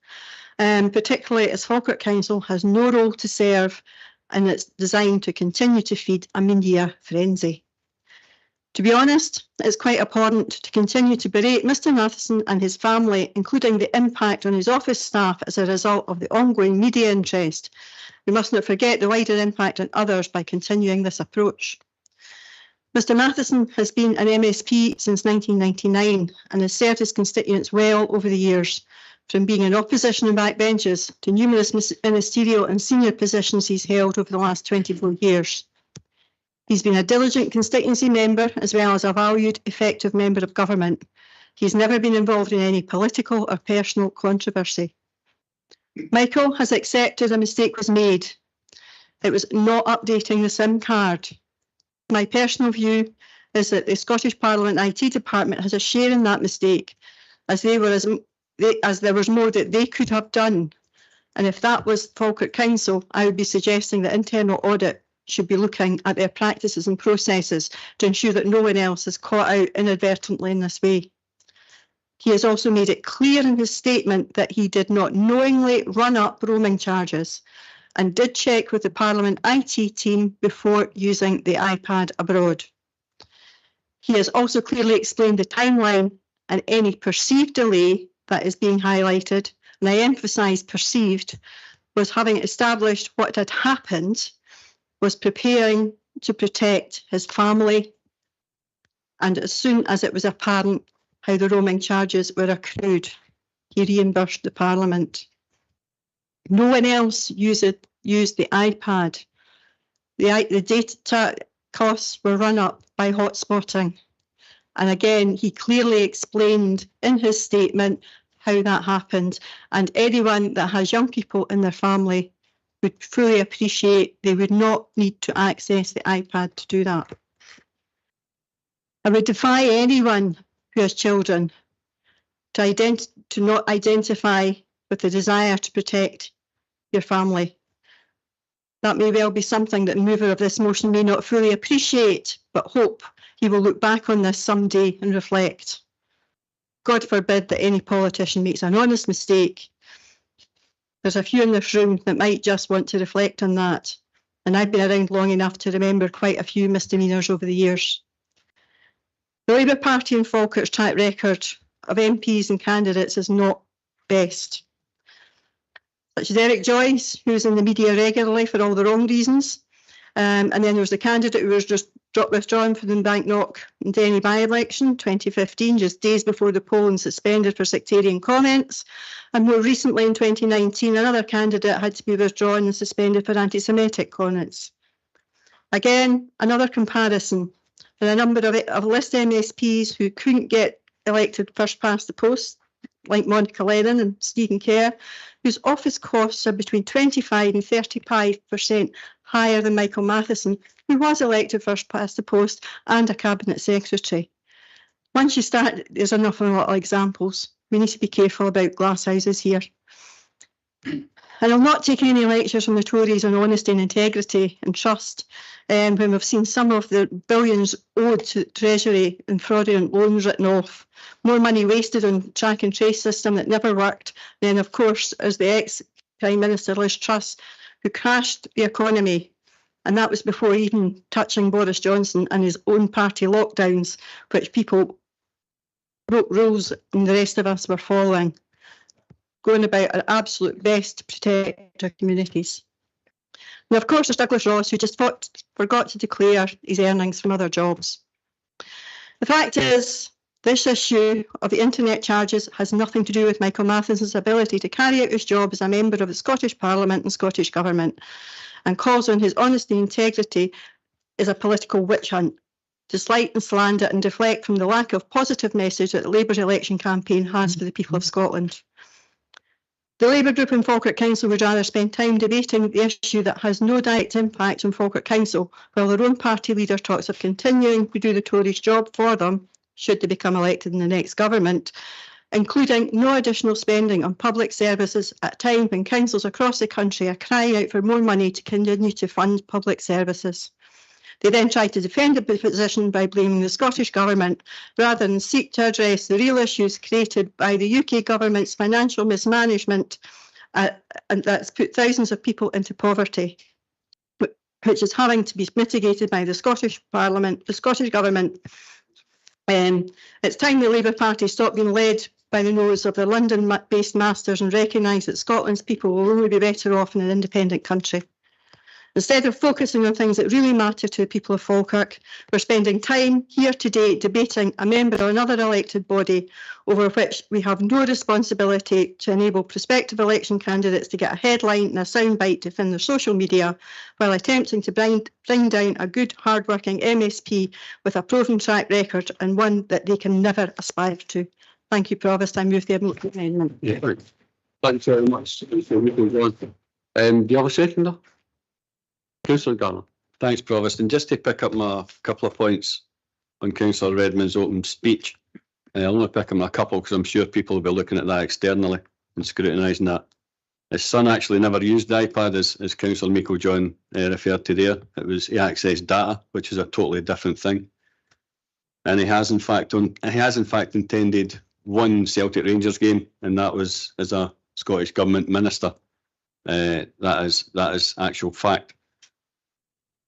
particularly as Falkirk Council has no role to serve and it's designed to continue to feed a media frenzy. To be honest, it's quite abhorrent to continue to berate Mr Matheson and his family, including the impact on his office staff as a result of the ongoing media interest. We must not forget the wider impact on others by continuing this approach. Mr Matheson has been an MSP since 1999 and has served his constituents well over the years, from being in opposition and backbenches to numerous ministerial and senior positions he's held over the last 24 years. He's been a diligent constituency member as well as a valued, effective member of government. He's never been involved in any political or personal controversy. Michael has accepted a mistake was made. It was not updating the SIM card. My personal view is that the Scottish Parliament IT department has a share in that mistake, as there was more that they could have done. And if that was Falkirk Council, I would be suggesting that internal audit should be looking at their practices and processes to ensure that no one else is caught out inadvertently in this way. He has also made it clear in his statement that he did not knowingly run up roaming charges and did check with the Parliament IT team before using the iPad abroad. He has also clearly explained the timeline and any perceived delay that is being highlighted, and I emphasise perceived, was having established what had happened, was preparing to protect his family, and as soon as it was apparent how the roaming charges were accrued, he reimbursed the Parliament. No one else used the iPad. The data costs were run up by hotspotting. And again, he clearly explained in his statement how that happened. And anyone that has young people in their family would fully appreciate they would not need to access the iPad to do that. I would defy anyone who has children to not identify with the desire to protect your family. That may well be something that the mover of this motion may not fully appreciate, but hope he will look back on this someday and reflect. God forbid that any politician makes an honest mistake. There's a few in this room that might just want to reflect on that, and I've been around long enough to remember quite a few misdemeanours over the years. The Labour Party in Falkirk's track record of MPs and candidates is not best. Such as Eric Joyce, who's in the media regularly for all the wrong reasons. And then there was the candidate who was just withdrawn from the Banknock and Denny by-election 2015, just days before the poll, and suspended for sectarian comments. And more recently in 2019, another candidate had to be withdrawn and suspended for anti-Semitic comments. Again, another comparison. And a number of list MSPs who couldn't get elected first past the post, like Monica Lennon and Stephen Kerr, whose office costs are between 25 and 35% higher than Michael Matheson, who was elected first past the post and a cabinet secretary. Once you start, there's an awful lot of examples. We need to be careful about glass houses here. And I'll not take any lectures from the Tories on honesty and integrity and trust, when we've seen some of the billions owed to the Treasury and fraudulent loans written off, more money wasted on track and trace system that never worked. Then, of course, as the ex-Prime Minister Liz Truss, who crashed the economy, and that was before even touching Boris Johnson and his own party lockdowns, which people broke rules and the rest of us were following, going about our absolute best to protect our communities. And of course, there's Douglas Ross, who just forgot to declare his earnings from other jobs. The fact is, this issue of the internet charges has nothing to do with Michael Matheson's ability to carry out his job as a member of the Scottish Parliament and Scottish Government, and calls on his honesty and integrity as a political witch hunt, to slight and slander and deflect from the lack of positive message that the Labour's election campaign has for the people of Scotland. The Labour group in Falkirk Council would rather spend time debating the issue that has no direct impact on Falkirk Council, while their own party leader talks of continuing to do the Tories' job for them, should they become elected in the next government, including no additional spending on public services at a time when councils across the country are crying out for more money to continue to fund public services. They then try to defend the position by blaming the Scottish Government rather than seek to address the real issues created by the UK Government's financial mismanagement and that's put thousands of people into poverty, which is having to be mitigated by the Scottish Parliament, the Scottish Government. It's time the Labour Party stopped being led by the nose of the London-based masters and recognise that Scotland's people will only be better off in an independent country. Instead of focusing on things that really matter to the people of Falkirk, we're spending time here today debating a member of another elected body over which we have no responsibility to enable prospective election candidates to get a headline and a soundbite to fin their social media, while attempting to bring down a good, hard-working MSP with a proven track record and one that they can never aspire to. Thank you, Provost. I move the amendment. Yeah, thanks very much. Do you have a seconder? Councillor Garner. Thanks, Provost. And just to pick up my couple of points on Councillor Redmond's open speech, I'll only pick up a couple because I'm sure people will be looking at that externally and scrutinising that. His son actually never used the iPad, as Councillor Miko John referred to there. He accessed data, which is a totally different thing. And he has in fact attended one Celtic Rangers game, and that was as a Scottish Government minister. That is actual fact.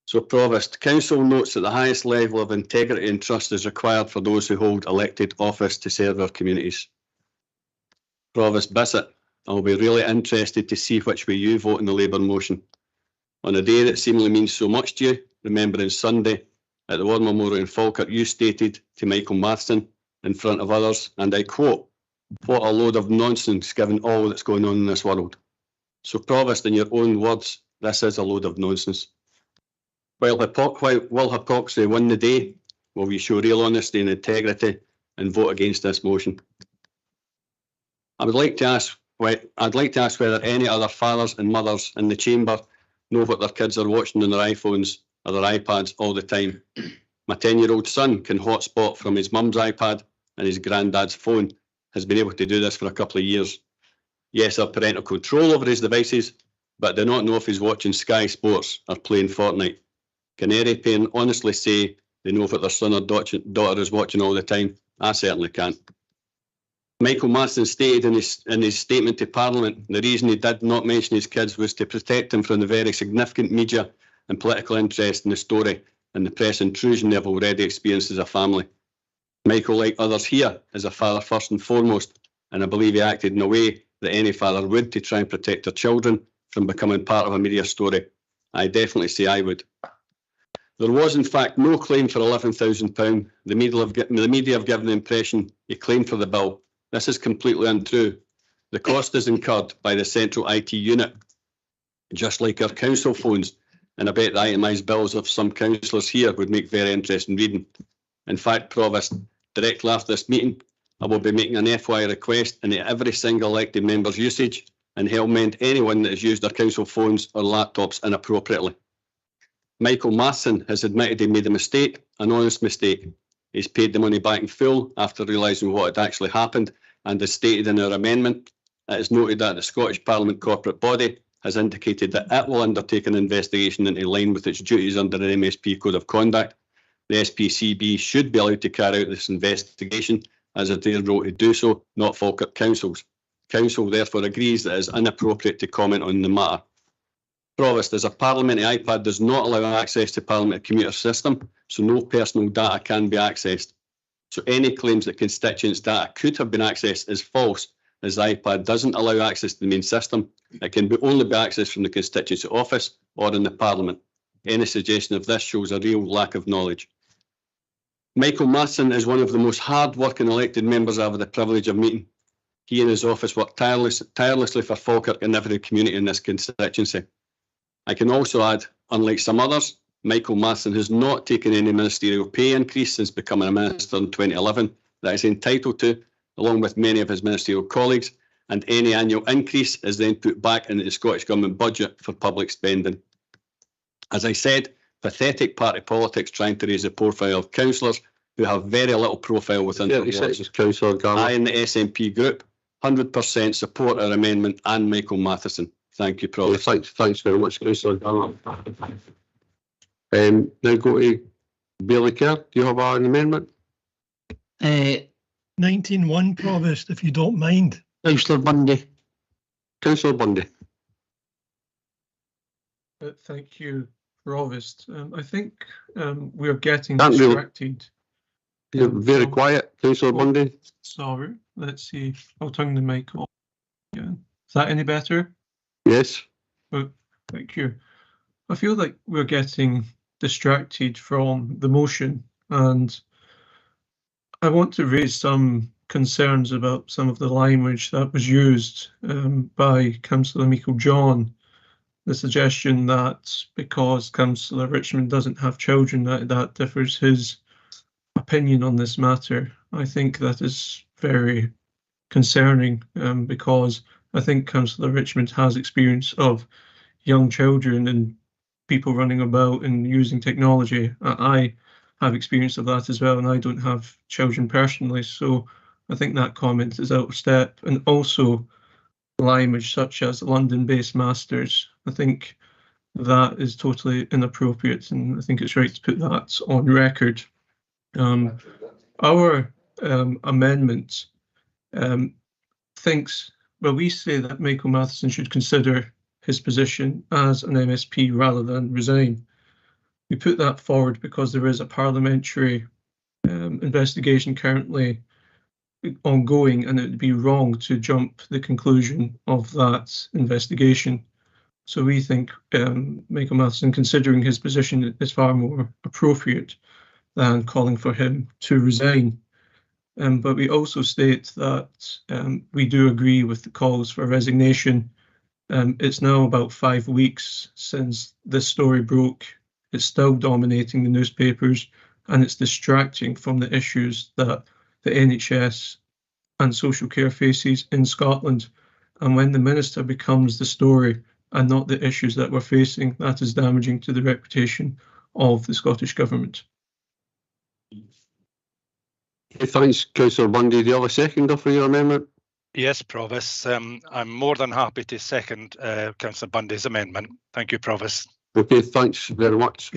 So, Provost, Council notes that the highest level of integrity and trust is required for those who hold elected office to serve our communities. Provost Bissett, I'll be really interested to see which way you vote in the Labour motion. On a day that seemingly means so much to you, remembering Sunday at the War Memorial in Falkirk, you stated to Michael Matheson in front of others, and I quote, "What a load of nonsense given all that's going on in this world." So, Provost, in your own words, this is a load of nonsense. Will hypocrisy win the day? Will you show real honesty and integrity and vote against this motion? I'd like to ask whether any other fathers and mothers in the chamber know what their kids are watching on their iPhones or their iPads all the time. My 10-year-old son can hotspot from his mum's iPad and his granddad's phone, has been able to do this for a couple of years. Yes, I have parental control over his devices, but I do not know if he's watching Sky Sports or playing Fortnite. Can any parent honestly say they know what their son or daughter is watching all the time? I certainly can't. Michael Matheson stated in his statement to Parliament the reason he did not mention his kids was to protect them from the very significant media and political interest in the story and the press intrusion they've already experienced as a family. Michael, like others here, is a father first and foremost, and I believe he acted in a way that any father would to try and protect their children from becoming part of a media story. I definitely say I would. There was, in fact, no claim for £11,000. The media have given the impression he claimed for the bill. This is completely untrue. The cost is incurred by the central IT unit, just like our council phones, and I bet the itemised bills of some councillors here would make very interesting reading. In fact, Provost, directly after this meeting, I will be making an FY request into every single elected member's usage and help anyone that has used their council phones or laptops inappropriately. Michael Matheson has admitted he made a mistake, an honest mistake. He's paid the money back in full after realising what had actually happened, and as stated in our amendment, it is noted that the Scottish Parliament corporate body has indicated that it will undertake an investigation in line with its duties under the MSP Code of Conduct. The SPCB should be allowed to carry out this investigation as it is their role to do so, not Falkirk Council's. Council therefore agrees that it is inappropriate to comment on the matter. Provost, as a parliamentary iPad does not allow access to Parliament computer system, so no personal data can be accessed. So any claims that constituents' data could have been accessed is false, as the iPad doesn't allow access to the main system. It can only be accessed from the constituency office or in the Parliament. Any suggestion of this shows a real lack of knowledge. Michael Matheson is one of the most hard-working elected members I have the privilege of meeting. He and his office work tirelessly for Falkirk and every community in this constituency. I can also add, unlike some others, Michael Matheson has not taken any ministerial pay increase since becoming a minister in 2011 that he's entitled to, along with many of his ministerial colleagues, and any annual increase is then put back into the Scottish Government budget for public spending. As I said, pathetic party politics trying to raise the profile of councillors who have very little profile within the I and the SNP group 100% support our amendment and Michael Matheson. Thank you, Provost. Thanks very much, Councillor Garland. Now go to Bailey Kerr. Do you have an amendment? 19-1, Provost, if you don't mind. Councillor Bundy. Councillor Bundy. Thank you, Provost. I think we're getting Can't really- distracted. You're very quiet, Councillor Bundy. Sorry, let's see. I'll turn the mic off again. Is that any better? Yes. Thank you. I feel like we're getting distracted from the motion, and I want to raise some concerns about some of the language that was used by Councillor Meikle-John. The suggestion that because Councillor Richmond doesn't have children, that differs his opinion on this matter. I think that is very concerning because I think Councillor Richmond has experience of young children and people running about and using technology. I have experience of that as well, and I don't have children personally, so I think that comment is out of step. And also language such as London-based masters, I think that is totally inappropriate, and I think it's right to put that on record. Our amendment thinks, well, we say that Michael Matheson should consider his position as an MSP rather than resign. We put that forward because there is a parliamentary investigation currently ongoing, and it would be wrong to jump the conclusion of that investigation. So we think Michael Matheson considering his position is far more appropriate than calling for him to resign. But we also state that we do agree with the calls for resignation. It's now about 5 weeks since this story broke. It's still dominating the newspapers, and it's distracting from the issues that the NHS and social care faces in Scotland. And when the minister becomes the story and not the issues that we're facing, that is damaging to the reputation of the Scottish Government. Thanks, Councillor Bundy. Do you have a seconder for your amendment? Yes, Provost. I'm more than happy to second Councillor Bundy's amendment. Thank you, Provost. Okay, thanks very much.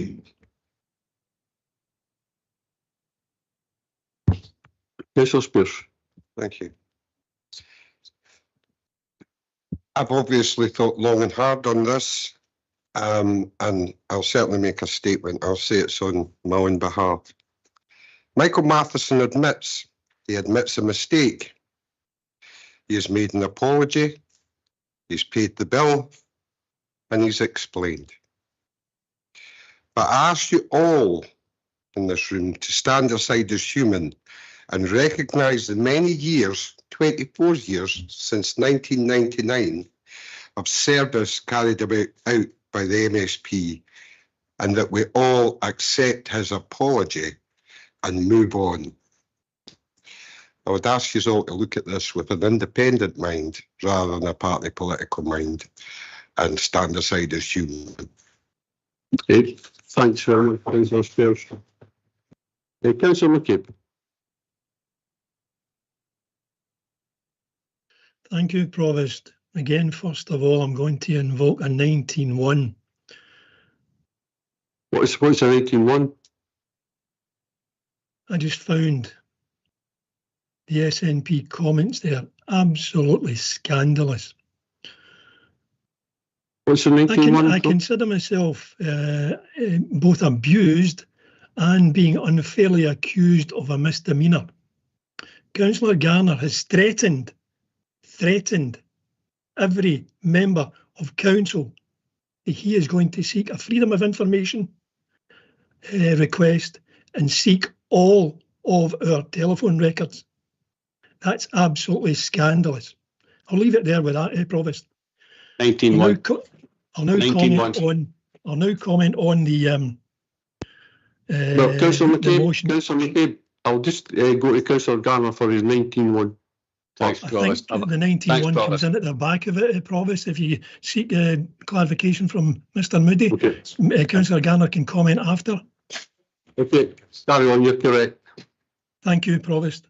Councillor Spears. Thank you. I've obviously thought long and hard on this, and I'll certainly make a statement. I'll say it's on my own behalf. Michael Matheson admits a mistake. He has made an apology, he's paid the bill, and he's explained. But I ask you all in this room to stand aside as human and recognise the many years, 24 years since 1999, of service carried out by the MSP, and that we all accept his apology and move on. I would ask you all to look at this with an independent mind rather than a party political mind, and stand aside as human. Okay, thanks very much, Councillor Spears. Councillor McCabe. Thank you, Provost. Again, first of all, I'm going to invoke a 19-1. What's a 19-1? I just found the SNP comments there absolutely scandalous. What's a 19-1? I consider myself both abused and being unfairly accused of a misdemeanour. Councillor Garner has threatened every member of council that he is going to seek a freedom of information request and seek all of our telephone records. That's absolutely scandalous. I'll leave it there with that, Provost. 19-1. I'll now comment on the Well, Councillor motion. McCabe, I'll just go to Councillor Garner for his 19-1. Thanks, I Provost. think the 19-1 comes in at the back of it, Provost. If you seek clarification from Mr. Moody, okay. Councillor Garner can comment after. Okay, carry on, you're correct. Thank you, Provost.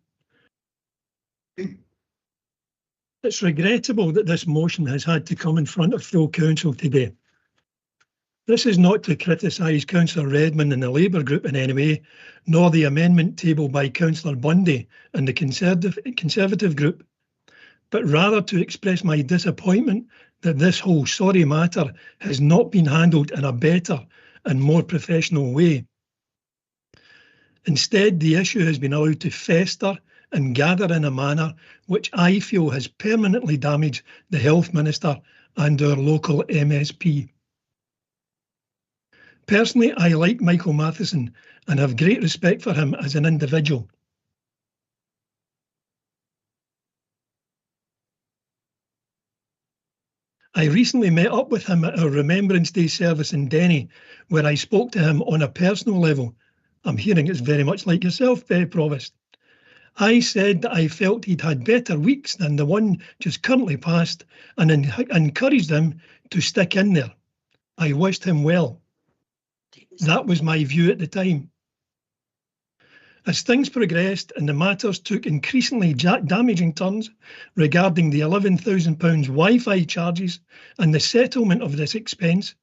It's regrettable that this motion has had to come in front of full council today. This is not to criticise Councillor Redmond and the Labour group in any way, nor the amendment tabled by Councillor Bundy and the Conservative group, but rather to express my disappointment that this whole sorry matter has not been handled in a better and more professional way. Instead, the issue has been allowed to fester and gather in a manner which I feel has permanently damaged the Health Minister and our local MSP. Personally, I like Michael Matheson and have great respect for him as an individual. I recently met up with him at our Remembrance Day service in Denny, where I spoke to him on a personal level. I'm hearing it's very much like yourself, Provost. I said that I felt he'd had better weeks than the one just currently passed and encouraged him to stick in there. I wished him well. That was my view at the time. As things progressed and the matters took increasingly damaging turns regarding the £11,000 Wi-Fi charges and the settlement of this expense,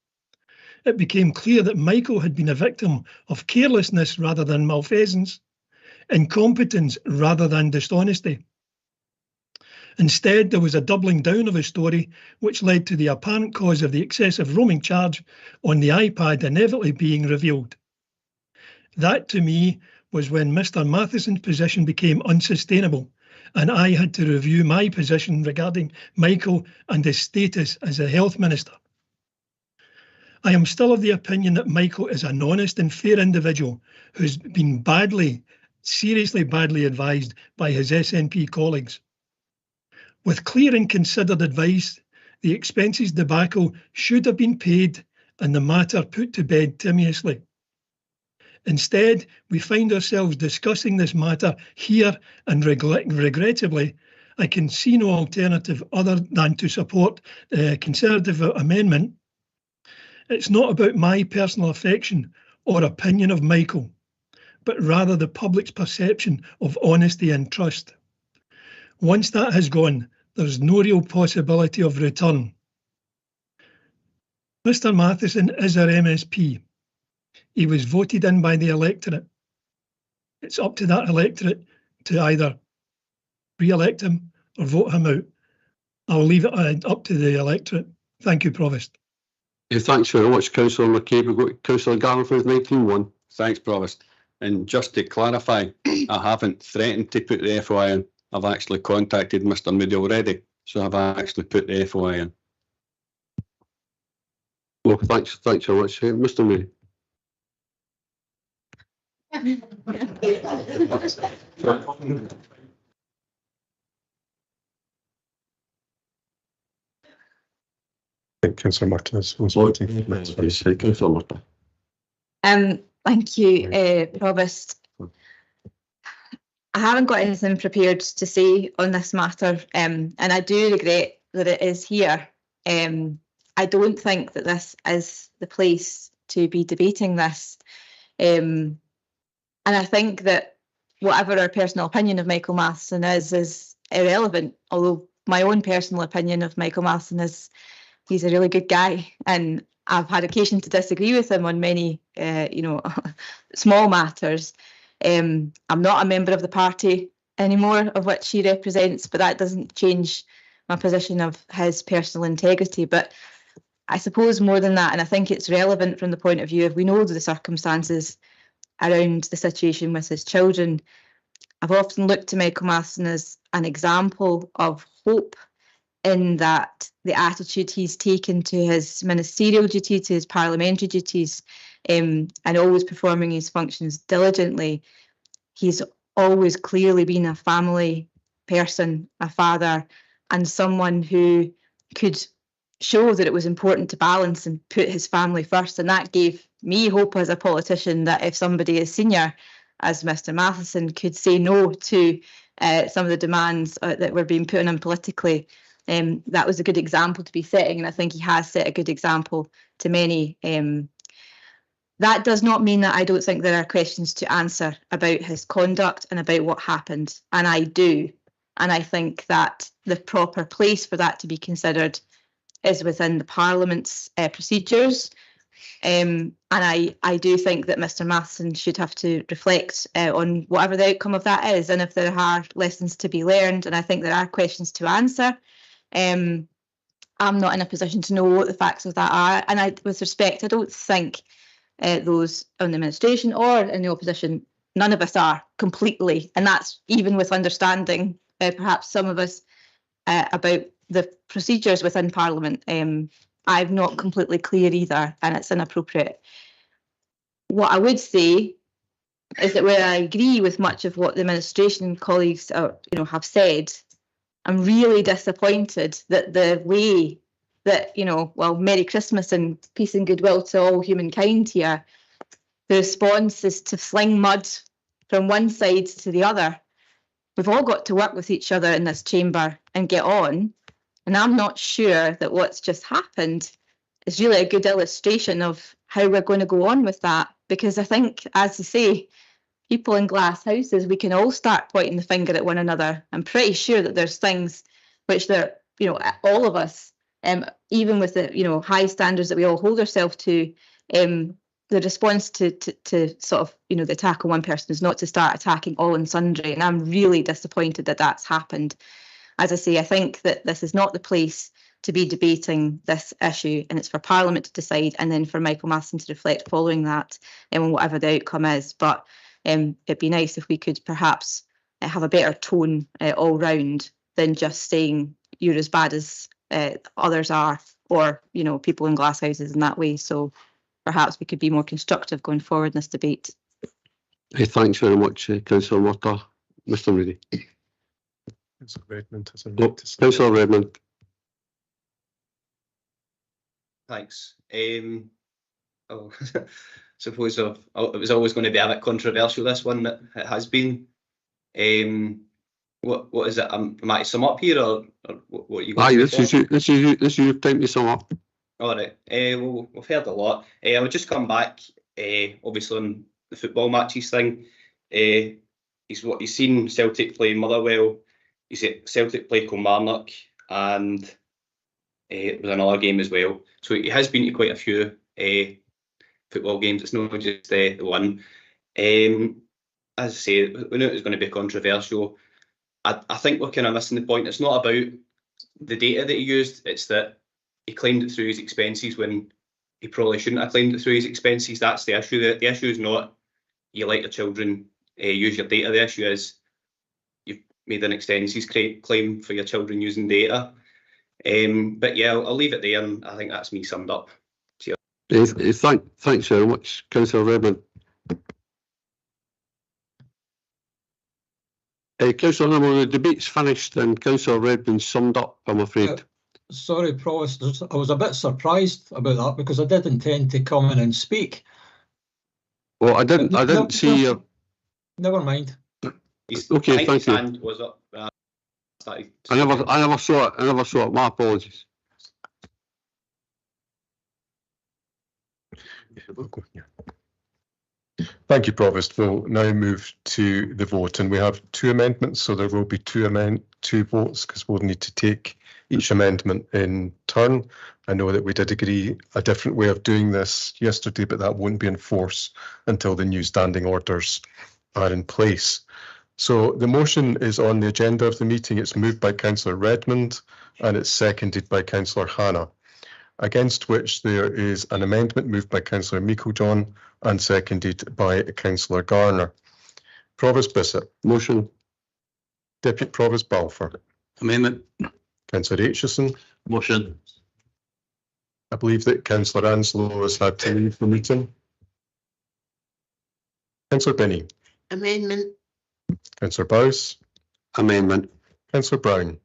it became clear that Michael had been a victim of carelessness rather than malfeasance, incompetence rather than dishonesty. Instead, there was a doubling down of his story, which led to the apparent cause of the excessive roaming charge on the iPad inevitably being revealed. That, to me, was when Mr. Matheson's position became unsustainable, and I had to review my position regarding Michael and his status as a health minister. I am still of the opinion that Michael is an honest and fair individual who's been seriously badly advised by his SNP colleagues. With clear and considered advice, the expenses debacle should have been paid and the matter put to bed timorously. Instead, we find ourselves discussing this matter here, and regrettably, I can see no alternative other than to support the Conservative amendment. It's not about my personal affection or opinion of Michael, but rather the public's perception of honesty and trust. Once that has gone, there's no real possibility of return. Mr. Matheson is our MSP. He was voted in by the electorate. It's up to that electorate to either re-elect him or vote him out. I'll leave it up to the electorate. Thank you, Provost. Thanks very much, Councillor McCabe. We've got Councillor Garner for his 19-1. Thanks, Provost. And just to clarify, I haven't threatened to put the FOI in. I've actually contacted Mr. Moody already, so I've actually put the FOI in. Well, thanks very much, Mr. Moody. Councillor Martinez was voting. Councillor Martin. Thank you, Provost. I haven't got anything prepared to say on this matter, and I do regret that it is here. I don't think that this is the place to be debating this. And I think that whatever our personal opinion of Michael Matheson is irrelevant, although my own personal opinion of Michael Matheson is he's a really good guy, and I've had occasion to disagree with him on many, small matters. I'm not a member of the party anymore of which he represents, but that doesn't change my position of his personal integrity. But I suppose more than that, and I think it's relevant from the point of view of we know the circumstances around the situation with his children. I've often looked to Michael Matheson as an example of hope, in that the attitude he's taken to his ministerial duty, to his parliamentary duties, and always performing his functions diligently. He's always clearly been a family person, a father, and someone who could show that it was important to balance and put his family first. And that gave me hope as a politician, that if somebody as senior as Mr. Matheson could say no to some of the demands that were being put on him politically, that was a good example to be setting, and I think he has set a good example to many. That does not mean that I don't think there are questions to answer about his conduct and about what happened, and I do. And I think that the proper place for that to be considered is within the Parliament's procedures. And I do think that Mr. Matheson should have to reflect on whatever the outcome of that is, and if there are lessons to be learned, and I think there are questions to answer. I'm not in a position to know what the facts of that are, and with respect, I don't think those on the administration or in the opposition, none of us are completely, and that's even with understanding perhaps some of us about the procedures within Parliament. I'm not completely clear either, and it's inappropriate. What I would say is that where I agree with much of what the administration colleagues have said, I'm really disappointed that the way that, well, Merry Christmas and peace and goodwill to all humankind here, the response is to fling mud from one side to the other. We've all got to work with each other in this chamber and get on. And I'm not sure that what's just happened is really a good illustration of how we're going to go on with that. Because I think, as you say, people in glass houses, we can all start pointing the finger at one another. I'm pretty sure that there's things which they're, all of us, even with the, high standards that we all hold ourselves to, the response to sort of, the attack on one person is not to start attacking all and sundry. And I'm really disappointed that that's happened. As I say, I think that this is not the place to be debating this issue, and it's for Parliament to decide, and then for Michael Matheson to reflect following that, and whatever the outcome is. But it'd be nice if we could perhaps have a better tone all round than just saying you're as bad as others are, or people in glass houses in that way. So perhaps we could be more constructive going forward in this debate. Thanks very much, Councillor Murtagh. Mr. Moody. Councillor Redmond has a right to say. Councillor Redmond. Thanks. Suppose it was always going to be a bit controversial, this one. It has been. What is it? Am I to sum up here, or what are you going to say? This is your time to sum up. All right. Well, we've heard a lot. I would just come back, obviously, on the football matches thing. He's seen Celtic play Motherwell. He's at Celtic play Kilmarnock, and it was another game as well. So he has been to quite a few football games. It's not just the one. As I say, we knew it was going to be controversial. I think we're kind of missing the point. It's not about the data that he used. It's that he claimed it through his expenses when he probably shouldn't have claimed it through his expenses. That's the issue. The issue is not you let your children use your data. The issue is you've made an expenses claim for your children using data. But yeah, I'll leave it there, and I think that's me summed up. Thanks very much, Councillor Redmond. Councillor Nimmo, the debate's finished and Councillor Redmond summed up, I'm afraid. Sorry, Provost, I was a bit surprised about that because I did intend to come in and speak. Well, I didn't see your... Never mind. Okay, thank you. Hand was up. I never saw it. I never saw it. My apologies. Thank you, Provost. We'll now move to the vote, and we have two amendments, so there will be two votes because we'll need to take each amendment in turn. I know that we did agree a different way of doing this yesterday, but that won't be in force until the new standing orders are in place. So the motion is on the agenda of the meeting. It's moved by Councillor Redmond and it's seconded by Councillor Hannah. against which there is an amendment moved by Councillor Meiklejohn and seconded by Councillor Garner. Provost Bissett. Motion. Deputy Provost Balfour. Amendment. Councillor Aitchison. Motion. I believe that Councillor Anslow has had to leave the meeting. Councillor Binney. Amendment. Councillor Bowes. Amendment. Councillor Brown.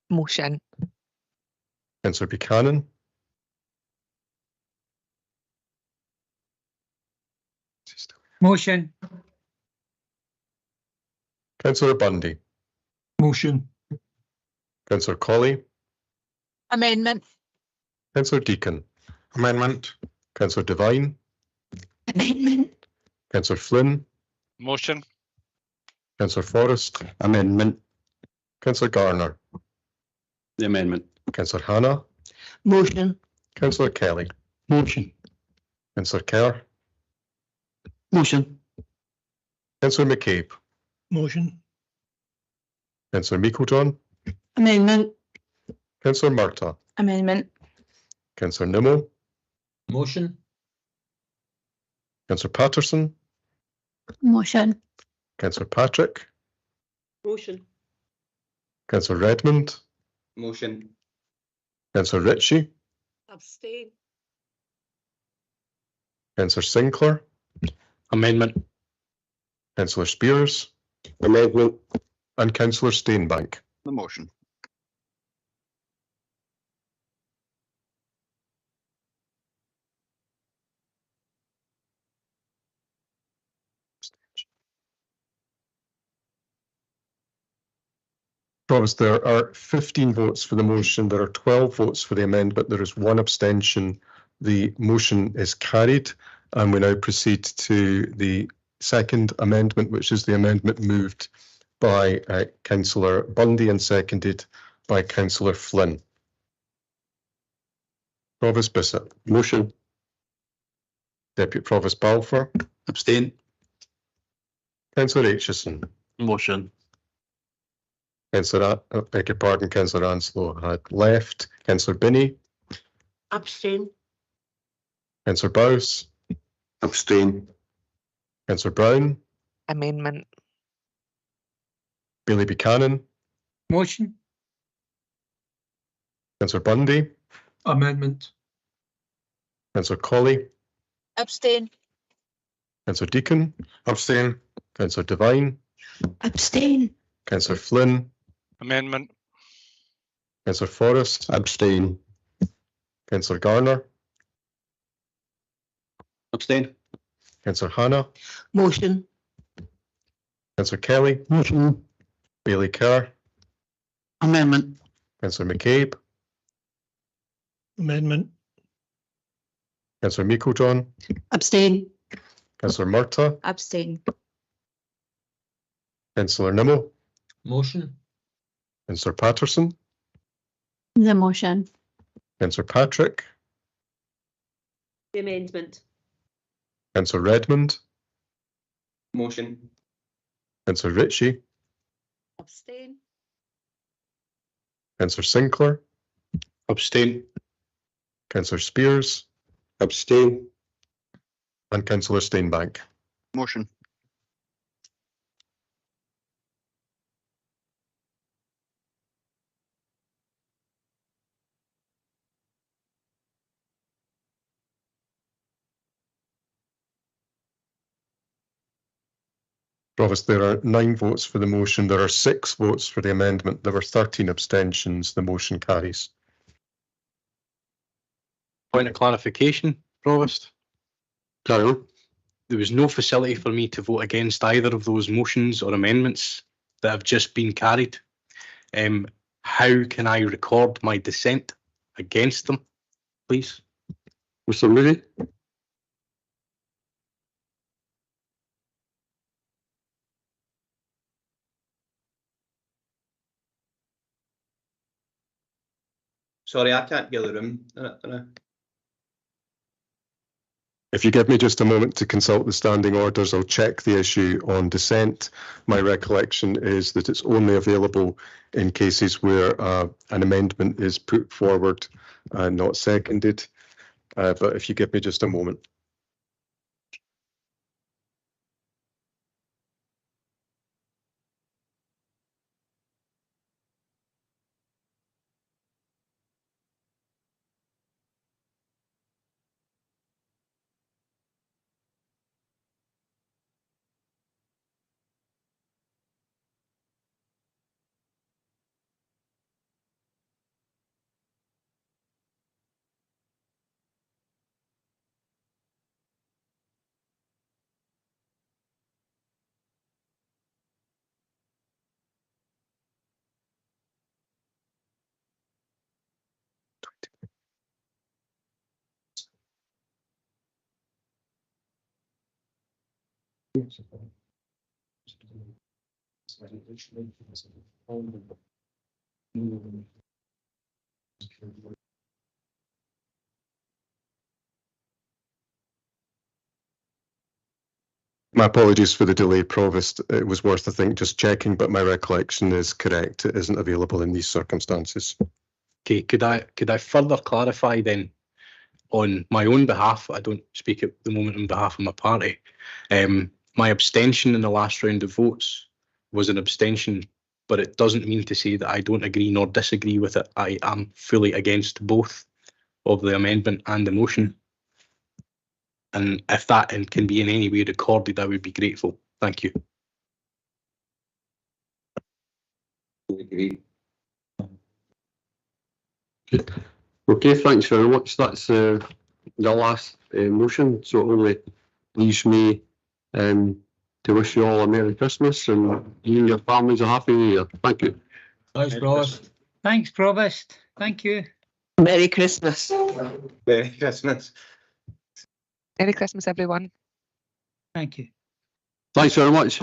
Motion. Councillor Buchanan. Motion. Councillor Bundy. Motion. Councillor Colley. Amendment. Councillor Deacon. Amendment. Councillor Devine. Amendment. Councillor Flynn. Motion. Councillor Forrest. Amendment. Councillor Garner. The amendment. Councillor Hannah. Motion. Councillor Kelly. Motion. Councillor Kerr. Motion. Councillor McCabe. Motion. Councillor Meiklejohn. Amendment. Councillor Murtagh. Amendment. Councillor Nimmo. Motion. Councillor Patterson. Motion. Councillor Patrick. Motion. Councillor Redmond. Motion. Councillor Ritchie. Abstain. Councillor Sinclair. Amendment. Councillor Spears. Amendment. And Councillor Steinbank. The motion. Provost, there are 15 votes for the motion. There are 12 votes for the amendment. There is one abstention. The motion is carried, and we now proceed to the second amendment, which is the amendment moved by Councillor Bundy and seconded by Councillor Flynn. Provost Bissett. Motion. Deputy Provost Balfour. Abstain. Councillor Aitchison. Motion. Councillor, beg your pardon, Councillor Anslow had left. Councillor Binney. Abstain. Councillor Bowes. Abstain. Councillor Brown. Amendment. Bailey Buchanan. Motion. Councillor Bundy. Amendment. Councillor Colley. Abstain. Councillor Deacon. Abstain. Councillor Devine. Abstain. Councillor Flynn. Amendment. Councillor Forrest. Abstain. Councillor Garner. Abstain. Councillor Hannah. Motion. Councillor Kelly. Motion. Bailey Kerr. Amendment. Councillor McCabe. Amendment. Councillor Meiklejohn. Abstain. Councillor Murtagh. Abstain. Councillor Nimmo. Motion. Councillor Patterson. The motion. Councillor Patrick. The amendment. Councillor Redmond. Motion. Councillor Ritchie. Abstain. Councillor Sinclair. Abstain. Councillor Spears. Abstain. And Councillor Steinbank. Motion. Provost, there are 9 votes for the motion. There are 6 votes for the amendment. There were 13 abstentions. The motion carries. Point of clarification, Provost. Carry on. There was no facility for me to vote against either of those motions or amendments that have just been carried. How can I record my dissent against them, please? Mr. Moody. Sorry, I can't hear the room. If you give me just a moment to consult the standing orders, I'll check the issue on dissent. My recollection is that it's only available in cases where an amendment is put forward and not seconded. But if you give me just a moment. My apologies for the delay, Provost. It was worth, I think, just checking, but my recollection is correct. It isn't available in these circumstances. Okay, could I further clarify then on my own behalf? I don't speak at the moment on behalf of my party. My abstention in the last round of votes was an abstention, but it doesn't mean to say that I don't agree nor disagree with it. I am fully against both of the amendment and the motion. And if that can be in any way recorded, I would be grateful. Thank you. Okay, thanks very much. That's the last motion, so it only leaves me to wish you all a Merry Christmas and you and your families a Happy New Year. Thank you. Thanks, Provost. Thanks, Provost. Thank you. Merry Christmas. Merry Christmas. Merry Christmas, everyone. Thank you. Thanks very much.